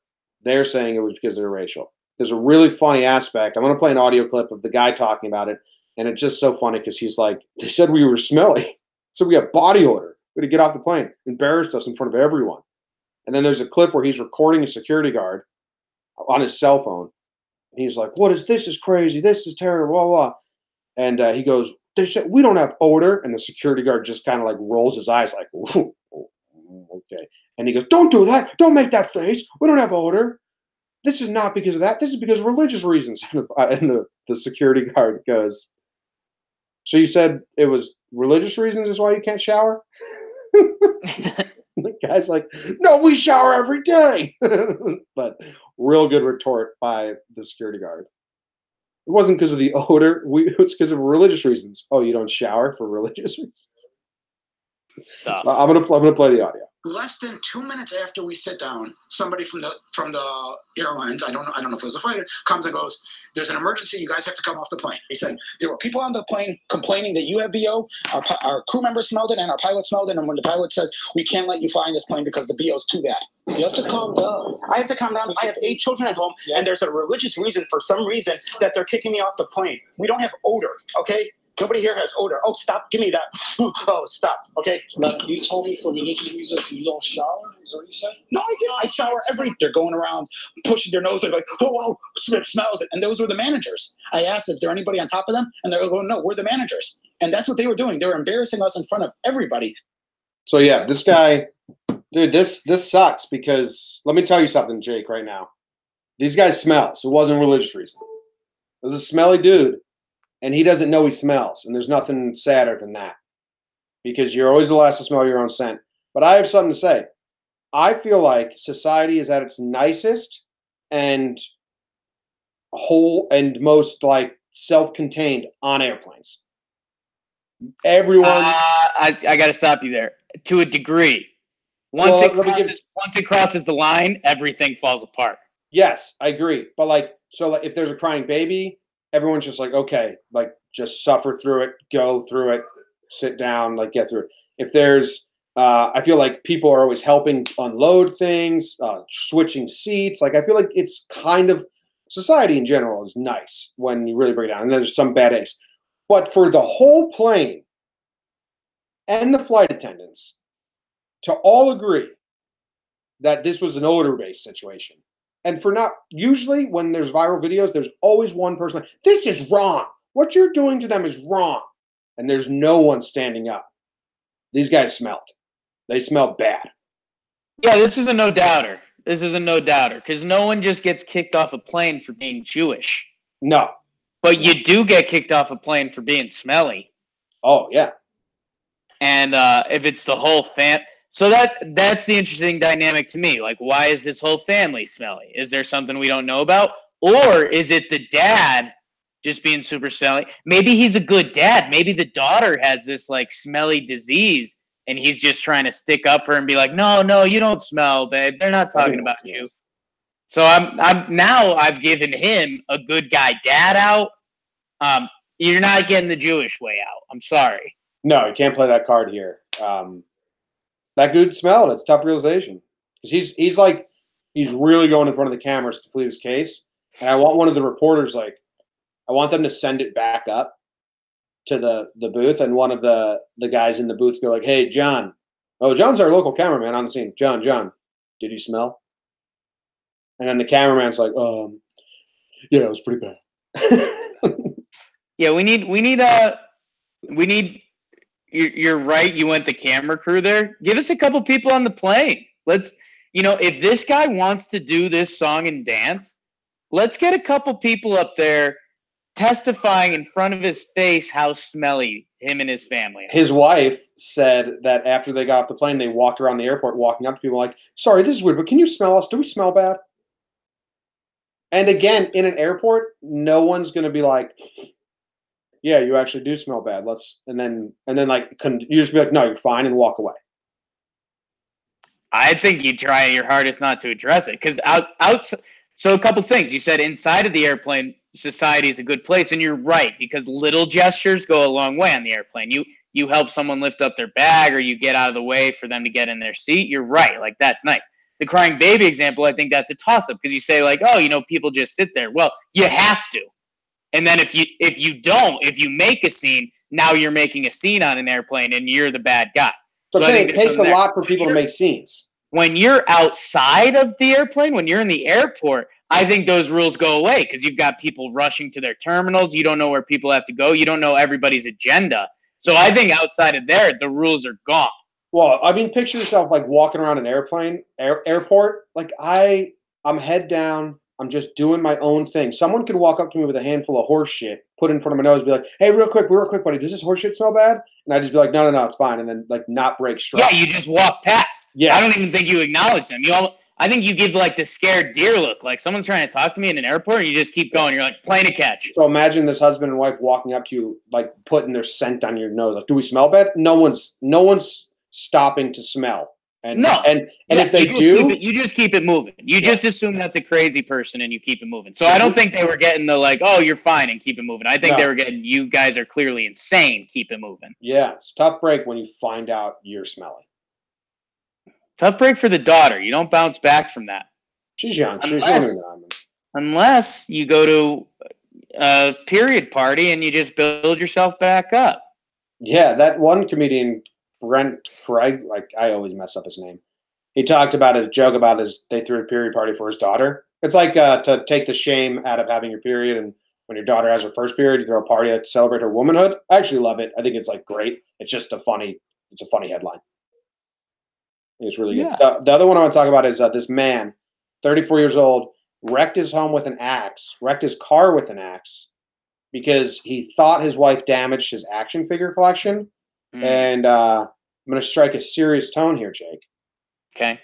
they're saying it was because they're racial. There's a really funny aspect. I'm going to play an audio clip of the guy talking about it. And it's just so funny because he's like, they said we were smelly. So we got body odor. We had to get off the plane. Embarrassed us in front of everyone. And then there's a clip where he's recording a security guard on his cell phone. And he's like, what is this? Is crazy. This is terrible. Blah, blah. And he goes, they said we don't have odor. And the security guard just kind of like rolls his eyes like, okay. And he goes, don't do that. Don't make that face. We don't have odor. This is not because of that. This is because of religious reasons. And the security guard goes, so you said it was religious reasons is why you can't shower? The guy's like, no, we shower every day. But real good retort by the security guard. It wasn't because of the odor. It's because of religious reasons. Oh, you don't shower for religious reasons? Stuff. So I'm gonna play the audio. Less than 2 minutes after we sit down, somebody from the airlines, I don't know if it was a fighter, comes and goes, "There's an emergency. You guys have to come off the plane." He said there were people on the plane complaining that you have BO. Our crew members smelled it and our pilot smelled it. And when the pilot says we can't let you fly in this plane because the BO is too bad, you have to calm down. I have to calm down. I have 8 children at home, and there's a religious reason for some reason that they're kicking me off the plane. We don't have odor, okay? Nobody here has odor. Oh, stop. Give me that. Oh, stop. Okay. Now, you told me for religious reasons you don't shower? Is that what you said? No, I did. I shower they're going around pushing their nose. They're like, oh, it smells it. And those were the managers. I asked if there anybody on top of them. And they're going, no, we're the managers. And that's what they were doing. They were embarrassing us in front of everybody. So, yeah, this guy, dude, this sucks because let me tell you something, Jake, right now. These guys smell, so it wasn't religious reason. It was a smelly dude. And he doesn't know he smells. And there's nothing sadder than that. Because you're always the last to smell your own scent. But I have something to say. I feel like society is at its nicest and whole and most like self-contained on airplanes. Everyone. I got to stop you there. To a degree. Once it crosses the line, everything falls apart. Yes, I agree. But like if there's a crying baby, everyone's just like, okay, like just suffer through it, go through it, sit down, like get through it. If there's, I feel like people are always helping unload things, switching seats. Like I feel like it's kind of society in general is nice when you really break it down. And there's some bad eggs. But for the whole plane and the flight attendants to all agree that this was an odor-based situation. And for not, usually when there's viral videos, there's always one person like, this is wrong. What you're doing to them is wrong. And there's no one standing up. These guys smelled. They smelled bad. Yeah, this is a no-doubter. Because no one just gets kicked off a plane for being Jewish. No. But you do get kicked off a plane for being smelly. Oh, yeah. And if it's the whole So that's the interesting dynamic to me. Like, why is this whole family smelly? Is there something we don't know about? Or is it the dad just being super smelly? Maybe he's a good dad. Maybe the daughter has this, like, smelly disease, and he's just trying to stick up for her and be like, no, you don't smell, babe. They're not talking about you. So I've given him a good guy dad out. You're not getting the Jewish way out. I'm sorry. No, you can't play that card here. That dude smelled. It's a tough realization. Because he's really going in front of the cameras to plead his case. And I want one of the reporters, I want them to send it back up to the booth. And one of the guys in the booth be like, hey, John. Oh, John's our local cameraman on the scene. John, did you smell? And then the cameraman's like, yeah, it was pretty bad. Yeah, we need You're right. You went the camera crew there. Give us a couple people on the plane. If this guy wants to do this song and dance, let's get a couple people up there testifying in front of his face how smelly him and his family are. His wife said that after they got off the plane, they walked around the airport walking up to people like, sorry, this is weird, but can you smell us? Do we smell bad? And again, in an airport, no one's going to be like, yeah, you actually do smell bad. And then you just be like, no, you're fine, and walk away. I think you try your hardest not to address it because So a couple things. You said inside of the airplane, society is a good place, and you're right because little gestures go a long way on the airplane. You help someone lift up their bag, or you get out of the way for them to get in their seat. You're right. Like that's nice. The crying baby example, I think that's a toss-up because you say like, oh, people just sit there. Well, you have to. And then if you make a scene, now you're making a scene on an airplane and you're the bad guy. So I'm saying it takes a lot for people to make scenes. When you're outside of the airplane, when you're in the airport, I think those rules go away because you've got people rushing to their terminals. You don't know where people have to go. You don't know everybody's agenda. So I think outside of there, the rules are gone. Well, I mean, picture yourself like walking around an airport. Like I'm head down. I'm just doing my own thing. Someone could walk up to me with a handful of horse shit, put it in front of my nose, be like, hey, real quick, buddy, does this horse shit smell bad? And I'd just be like, no, it's fine. And then like not break stride. Yeah, you just walk past. Yeah. I don't even think you acknowledge them. I think you give like the scared deer look. Like someone's trying to talk to me in an airport and you just keep going. You're like playing a catch. So imagine this husband and wife walking up to you, like putting their scent on your nose. Like, do we smell bad? No one's stopping to smell. And No. and if they you just keep it moving. You just assume that's a crazy person and you keep it moving. So I don't think they were getting the like, oh, you're fine and keep it moving. I think they were getting, you guys are clearly insane, keep it moving. Yeah, it's a tough break when you find out you're smelly. Tough break for the daughter. You don't bounce back from that. She's young. Unless you go to a period party and you just build yourself back up. Yeah, that one comedian, Brent Craig, like I always mess up his name. He talked about a joke about they threw a period party for his daughter. It's like to take the shame out of having your period, and when your daughter has her first period, you throw a party to celebrate her womanhood. I actually love it. I think it's like great. It's just a funny headline. It's really good. The other one I want to talk about is this man, 34 years old, wrecked his car with an axe, because he thought his wife damaged his action figure collection. And I'm going to strike a serious tone here, Jake. Okay.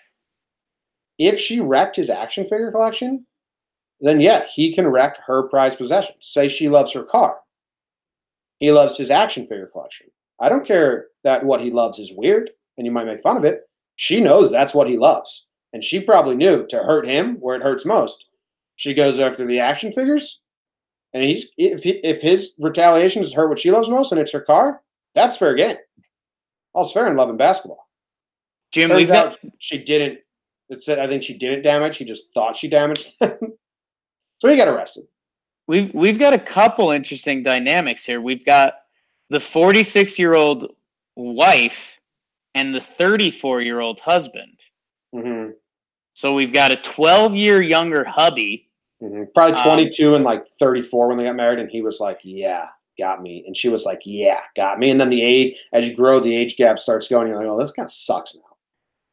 If she wrecked his action figure collection, then yeah, he can wreck her prized possessions. Say she loves her car. He loves his action figure collection. I don't care that what he loves is weird, and you might make fun of it. She knows that's what he loves. And she probably knew to hurt him where it hurts most. She goes after the action figures. And if his retaliation is to hurt what she loves most and it's her car, that's fair game. All's fair in love and basketball. Jim, she didn't. I think she didn't damage. He just thought she damaged them. So he got arrested. We've got a couple interesting dynamics here. We've got the 46-year-old wife and the 34-year-old husband. Mm-hmm. So we've got a 12-year younger hubby. Mm-hmm. Probably 22 and like 34 when they got married, and he was like, yeah, got me. And she was like, yeah, got me. And then the age, as you grow, the age gap starts going. You're like, oh, this kind of sucks now.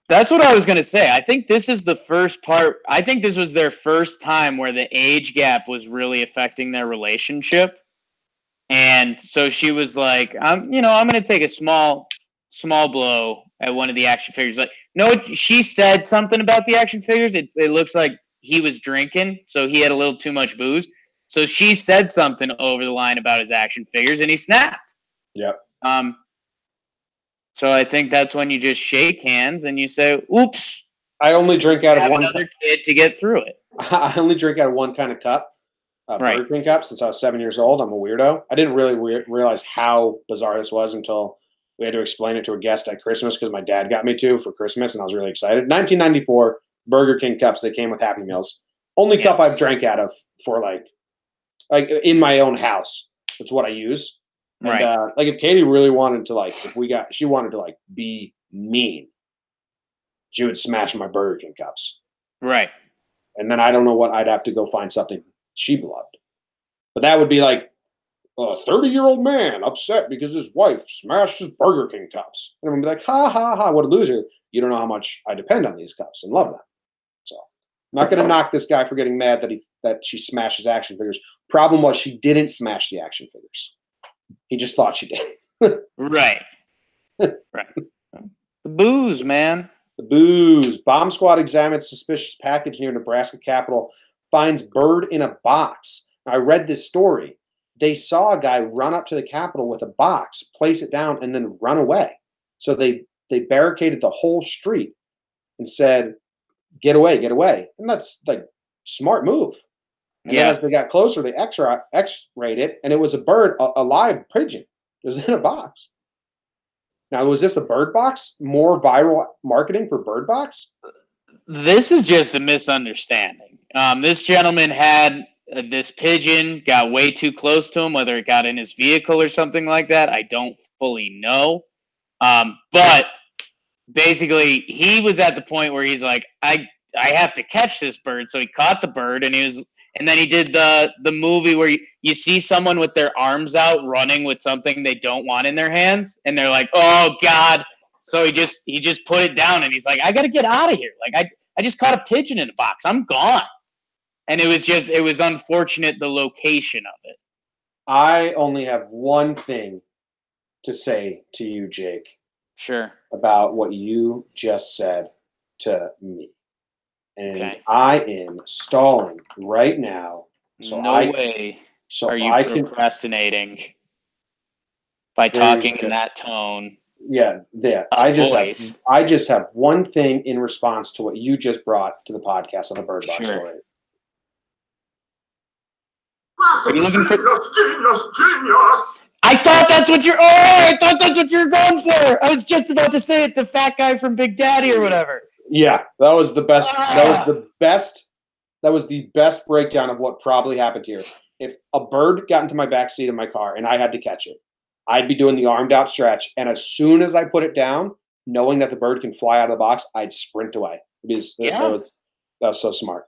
That's what I was going to say. I think this is the first part. I think this was their first time where the age gap was really affecting their relationship. And so she was like, I'm going to take a small blow at one of the action figures. Like, no, she said something about the action figures. It looks like he was drinking, so he had a little too much booze. So she said something over the line about his action figures, and he snapped. Yep. So I think that's when you just shake hands and you say, oops. I only drink out of one. Another kid to get through it. I only drink out of one kind of cup, Burger King cup, since I was 7 years old. I'm a weirdo. I didn't really realize how bizarre this was until we had to explain it to a guest at Christmas because my dad got me to for Christmas, and I was really excited. 1994, Burger King cups. They came with Happy Meals. Only cup I've drank out of for like in my own house. That's what I use. And, like if Katie really wanted to she wanted to like be mean, she would smash my Burger King cups. Right. And then I don't know what I'd have to go find something she loved. But that would be like a 30-year-old man upset because his wife smashed his Burger King cups. And I'm going to be like, ha, ha, ha, what a loser. You don't know how much I depend on these cups and love them. So I'm not going to knock this guy for getting mad that she smashed his action figures. Problem was she didn't smash the action figures. He just thought she did. Right. Right. The booze, man. The booze. Bomb squad examines suspicious package near Nebraska Capitol. Finds bird in a box. I read this story. They saw a guy run up to the Capitol with a box, place it down, and then run away. So they barricaded the whole street and said, get away, get away. And that's like smart move. And then as they got closer, they X-rayed it, and it was a bird, a live pigeon. It was in a box. Now, was this a bird box? More viral marketing for bird box? This is just a misunderstanding. This gentleman had this pigeon, got way too close to him, whether it got in his vehicle or something like that, I don't fully know. But basically, he was at the point where he's like, I have to catch this bird. So he caught the bird, and then he did the movie where you see someone with their arms out running with something they don't want in their hands, and they're like, oh God. So he just put it down, and he's like, I got to get out of here. Like I just caught a pigeon in a box. I'm gone. And it was unfortunate, the location of it. I only have one thing to say to you, Jake. Sure. About what you just said to me. And I am stalling right now. So no way are you procrastinating by talking in that tone Yeah. I just have one thing in response to what you just brought to the podcast on the Bird Box story. Are you looking for Genius! I thought that's what you're going for. I was just about to say it, the fat guy from Big Daddy or whatever. Yeah, that was the best. That was the best breakdown of what probably happened here. If a bird got into my backseat of my car and I had to catch it, I'd be doing the armed out stretch, and as soon as I put it down, knowing that the bird can fly out of the box, I'd sprint away. That was so smart.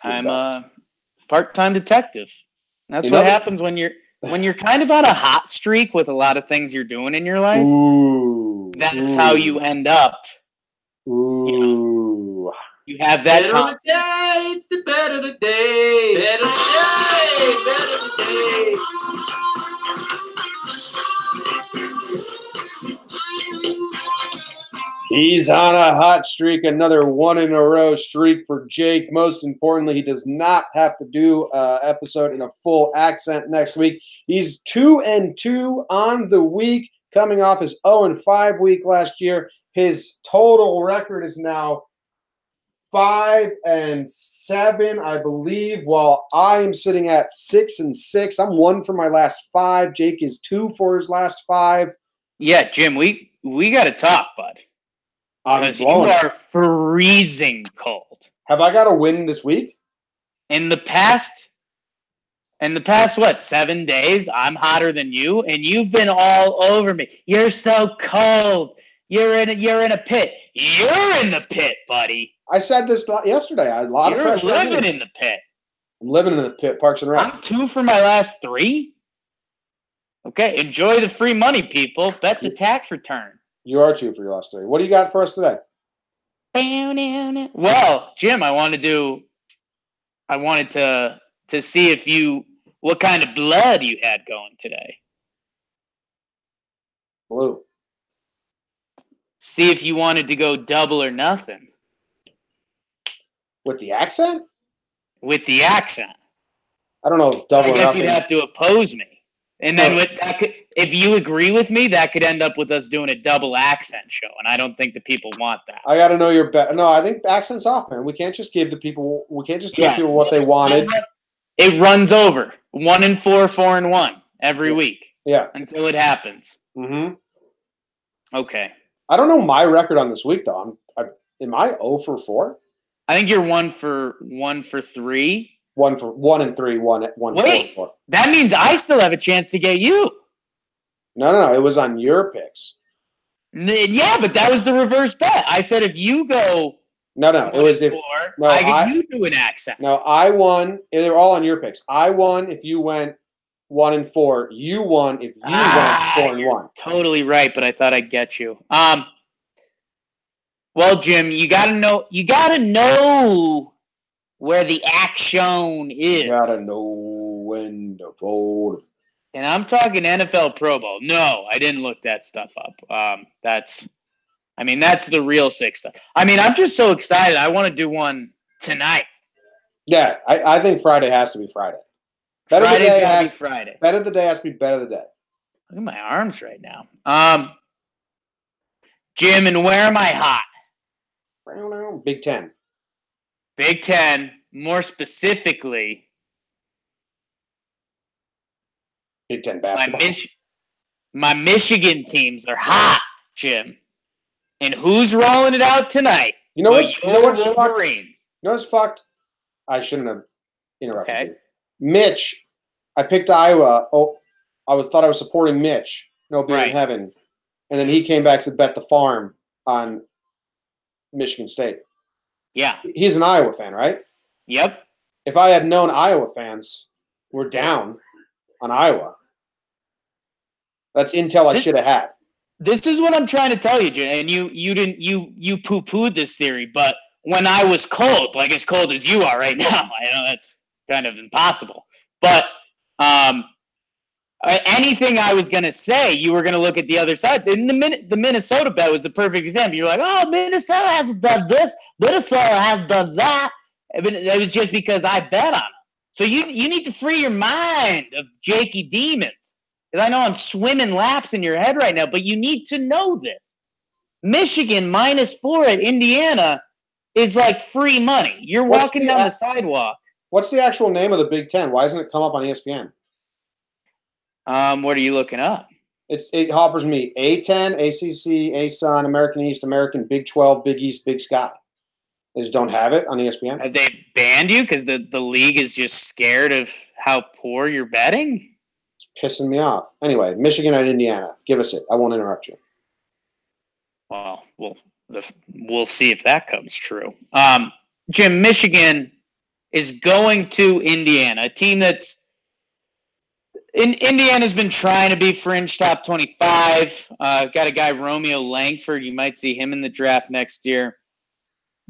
I'm a part-time detective. That's what happens when you're kind of on a hot streak with a lot of things you're doing in your life. That's how you end up. You have that better the day, it's the better the day. Better the day, better the day. He's on a hot streak, another 1-in-a-row streak for Jake. Most importantly, he does not have to do an episode in a full accent next week. He's 2-2 on the week, coming off his 0-5 week last year. His total record is now 5-7, I believe, while I am sitting at 6-6. I'm 1 for my last 5. Jake is 2 for his last 5. Yeah, Jim, we got to talk, bud. Because you are freezing cold. Have I got a win this week? In the past, what, 7 days, I'm hotter than you, and you've been all over me. You're so cold. You're in a pit. You're in the pit, buddy. I said this yesterday. I had a lot of pressure. You're living in the pit. I'm living in the pit, Parks and Rec. I'm 2 for my last 3. Okay, enjoy the free money, people. Bet the tax return. You are 2 for your last 3. What do you got for us today? Well, Jim, I wanted to see what kind of blood you had going today. Blue. See if you wanted to go double or nothing. With the accent? With the accent. I don't know if double or nothing. I guess you'd have to oppose me. And then if you agree with me, that could end up with us doing a double accent show, and I don't think the people want that. I got to know your bet. No, I think accent's off, man. We can't just give people. We can't just give people what they wanted. It runs over 1-4, 4-1 every week. Yeah. Until it happens. Mm-hmm. Okay. I don't know my record on this week though. Am I 0 for 4? I think you're 1 for 3. 1-3, 1 Wait, 4. That means I still have a chance to get you. No. It was on your picks. Yeah, but that was the reverse bet. I said if you go. No. It was if. I get you do an accent. No, I won. They were all on your picks. I won if you went 1-4. You won if you went 4-1. Totally right, but I thought I'd get you. Well, Jim, you gotta know where the action is. You gotta know when to fold. And I'm talking NFL Pro Bowl. No, I didn't look that stuff up. That's the real sick stuff. I mean, I'm just so excited. I want to do one tonight. Yeah, I think Friday has to be Friday. Friday's gotta be Friday. Bet of the day has to be bet of the day. Look at my arms right now. Jim, and where am I hot? Big Ten. Big Ten, more specifically. Big Ten basketball. My Michigan teams are hot, Jim. And who's rolling it out tonight? You know what's fucked? You know what's fucked? I shouldn't have interrupted you. Mitch, I picked Iowa. Oh, thought I was supporting Mitch. No being in heaven. And then he came back to bet the farm on Michigan State. Yeah. He's an Iowa fan, right? Yep. If I had known Iowa fans were down on Iowa, that's intel I should have had. This is what I'm trying to tell you, Jim. And you poo-pooed this theory, but when I was cold, like as cold as you are right now, I know that's kind of impossible. But anything I was going to say, you were going to look at the other side. The Minnesota bet was the perfect example. You're like, oh, Minnesota has done this. Minnesota has done that. I mean, it was just because I bet on them. So you need to free your mind of Jakey demons. Because I know I'm swimming laps in your head right now, but you need to know this. Michigan -4 at Indiana is like free money. You're walking down the sidewalk. What's the actual name of the Big Ten? Why doesn't it come up on ESPN? What are you looking up? It offers me A10, ACC, ASUN, American East, American, Big 12, Big East, Big Sky. They just don't have it on ESPN. Have they banned you because the league is just scared of how poor you're betting? It's pissing me off. Anyway, Michigan and Indiana. Give us it. I won't interrupt you. Well, we'll see if that comes true. Jim, Michigan is going to Indiana, a team that's Indiana's been trying to be fringe top 25. Got a guy, Romeo Langford. You might see him in the draft next year.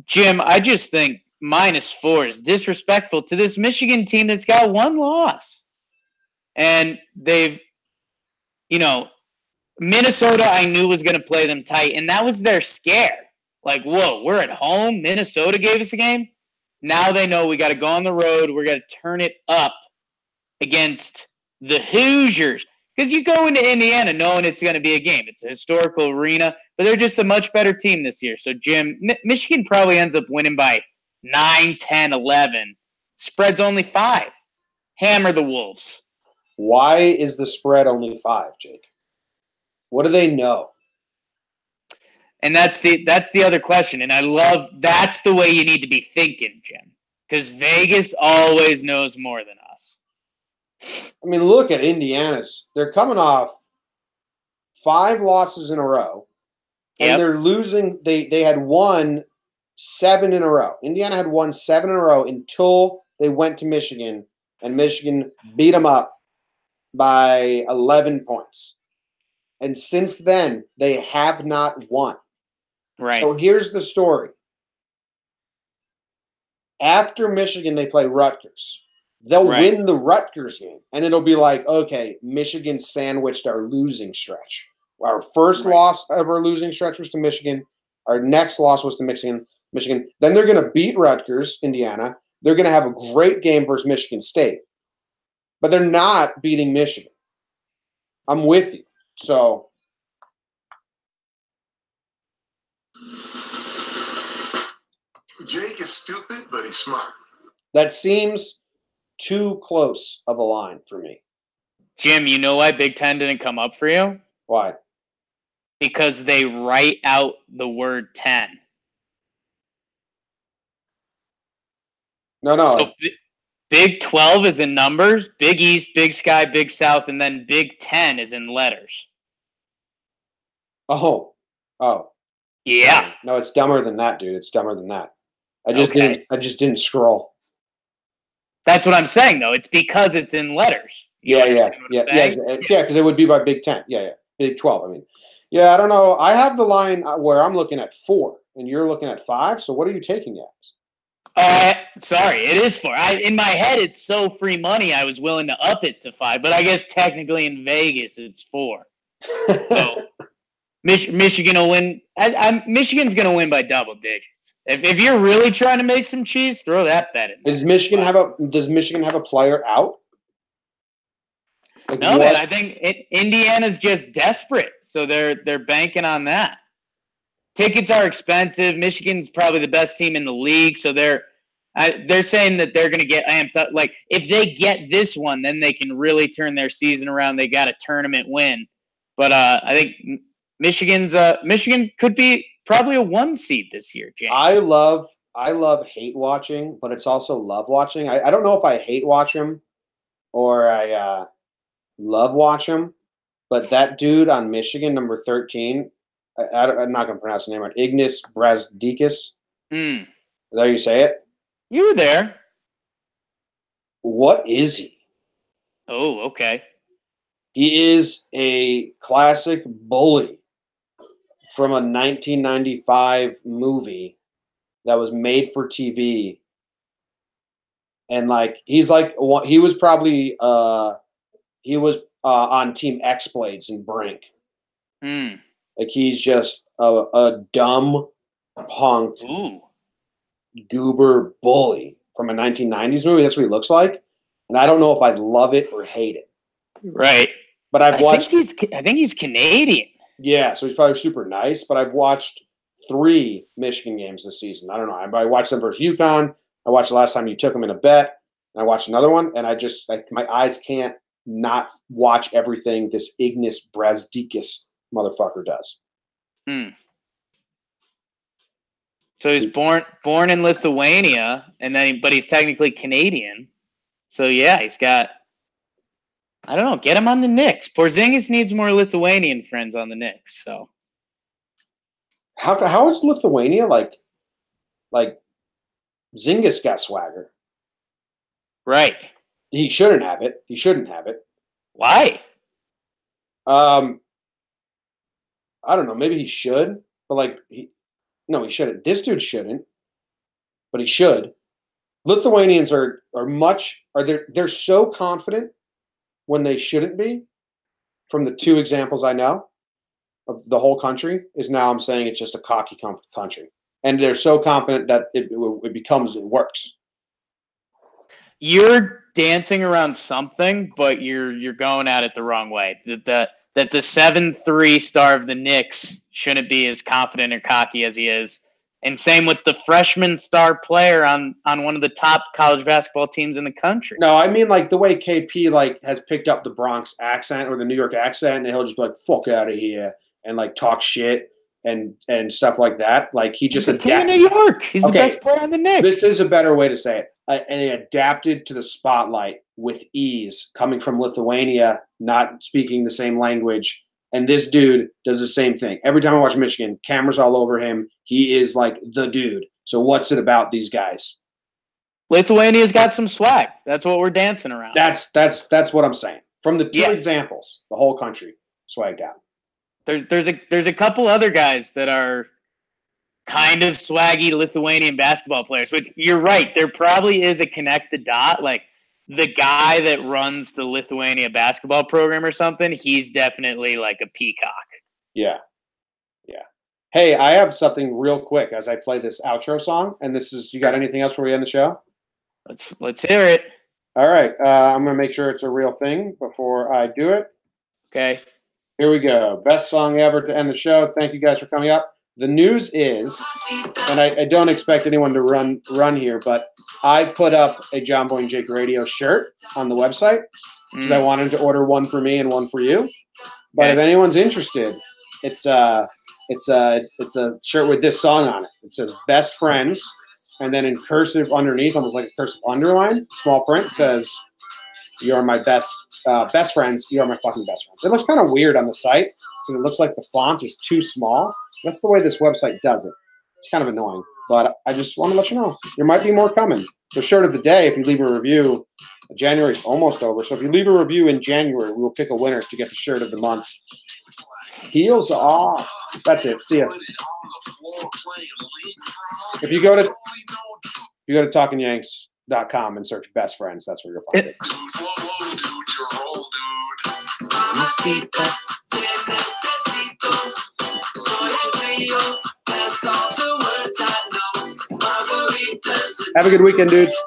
Jim, I just think -4 is disrespectful to this Michigan team that's got one loss. And they've, Minnesota I knew was going to play them tight, and that was their scare. Like, whoa, we're at home. Minnesota gave us a game. Now they know we got to go on the road. We're going to turn it up against the Hoosiers. Because you go into Indiana knowing it's going to be a game. It's a historical arena, but they're just a much better team this year. So, Jim, Michigan probably ends up winning by 9, 10, 11. Spread's only 5. Hammer the Wolves. Why is the spread only 5, Jake? What do they know? And that's the other question. And I love that's the way you need to be thinking, Jim. Because Vegas always knows more than us. I mean, look at Indiana's. They're coming off 5 losses in a row. And they're losing. They had won 7 in a row. Indiana had won 7 in a row until they went to Michigan. And Michigan beat them up by 11 points. And since then, they have not won. Right. So here's the story. After Michigan, they play Rutgers. They'll win the Rutgers game. And it'll be like, okay, Michigan sandwiched our losing stretch. Our first loss of our losing stretch was to Michigan. Our next loss was to Michigan. Then they're going to beat Rutgers, Indiana. They're going to have a great game versus Michigan State. But they're not beating Michigan. I'm with you. So Jake is stupid, but he's smart. That seems too close of a line for me. Jim, you know why Big Ten didn't come up for you? Why? Because they write out the word 10. No. So Big 12 is in numbers, Big East, Big Sky, Big South, and then Big 10 is in letters. Oh. Yeah. No, it's dumber than that, dude. It's dumber than that. I just didn't scroll. That's what I'm saying, though. It's because it's in letters. Yeah, because it would be by Big 10. Yeah. Big 12, I mean. Yeah, I don't know. I have the line where I'm looking at 4, and you're looking at 5, so what are you taking as? Sorry, it is 4. In my head, it's so free money, I was willing to up it to 5, but I guess technically in Vegas, it's 4. So Michigan will win. Michigan's going to win by double digits. If you're really trying to make some cheese, throw that bet in. Does Michigan have a player out? Like, no, man. I think Indiana's just desperate, so they're banking on that. Tickets are expensive. Michigan's probably the best team in the league, so they're saying that they're going to get amped up. Like, if they get this one, then they can really turn their season around. They got a tournament win. But I think Michigan could be probably a 1 seed this year, James. I love hate watching, but it's also love watching. I don't know if I hate watch him or I love watch him, but that dude on Michigan, number 13, I'm not going to pronounce the name right. Ignas Brazdeikis. Is that how you say it? You were there. What is he? Oh, okay. He is a classic bully from a 1995 movie that was made for TV. And he was probably on Team X-Blades in Brink. Like, he's just a dumb punk goober bully from a 1990s movie. That's what he looks like. And I don't know if I love it or hate it. Right. But I've watched. I think he's Canadian. Yeah, so he's probably super nice. But I've watched 3 Michigan games this season. I don't know. I watched them versus UConn. I watched the last time you took them in a bet. And I watched another one, and I just my eyes can't not watch everything this Ignas Brazdeikis motherfucker does. So he's born in Lithuania, but he's technically Canadian. So yeah, he's got. I don't know. Get him on the Knicks. Porzingis needs more Lithuanian friends on the Knicks. So how is Lithuania like Zingis got swagger? Right. He shouldn't have it. He shouldn't have it. Why? I don't know. Maybe he should, but he shouldn't. This dude shouldn't, but he should. Lithuanians they're so confident when they shouldn't be. From the 2 examples I know of the whole country, is now I'm saying it's just a cocky country, and they're so confident that it works. You're dancing around something, but you're going at it the wrong way. That the 7-3 star of the Knicks shouldn't be as confident or cocky as he is. And same with the freshman star player on one of the top college basketball teams in the country. No, I mean the way KP has picked up the Bronx accent or the New York accent, and he'll just be like, fuck out of here, and talk shit and stuff like that. He just adapted. King of New York. He's the best player on the Knicks. This is a better way to say it. And he adapted to the spotlight with ease, coming from Lithuania, not speaking the same language. And this dude does the same thing. Every time I watch Michigan, cameras all over him. He is the dude. So what's it about these guys? Lithuania's got some swag. That's what we're dancing around. That's what I'm saying. From the 2 examples, the whole country swagged out. There's a couple other guys that are kind of swaggy Lithuanian basketball players. But you're right. There probably is a connect the dot. The guy that runs the Lithuania basketball program or something, he's definitely a peacock. Yeah. Yeah. Hey, I have something real quick as I play this outro song. And you got anything else before we end the show? Let's hear it. All right. I'm going to make sure it's a real thing before I do it. Okay. Here we go. Best song ever to end the show. Thank you guys for coming up. The news is, and I don't expect anyone to run here, but I put up a Jomboy and Jake radio shirt on the website because I wanted to order one for me and one for you. But if anyone's interested, it's a shirt with this song on it. It says "Best Friends," and then in cursive underneath, almost like a cursive underline, small print says, "You are my best friends. You are my fucking best friends." It looks kind of weird on the site because it looks like the font is too small. That's the way this website does it. It's kind of annoying, but I just want to let you know there might be more coming. The shirt of the day, if you leave a review, January's almost over. So if you leave a review in January, we will pick a winner to get the shirt of the month. Heels off. That's it. See ya. If you go to talkingyanks.com and search best friends, that's where you'll find it. Have a good weekend, dudes.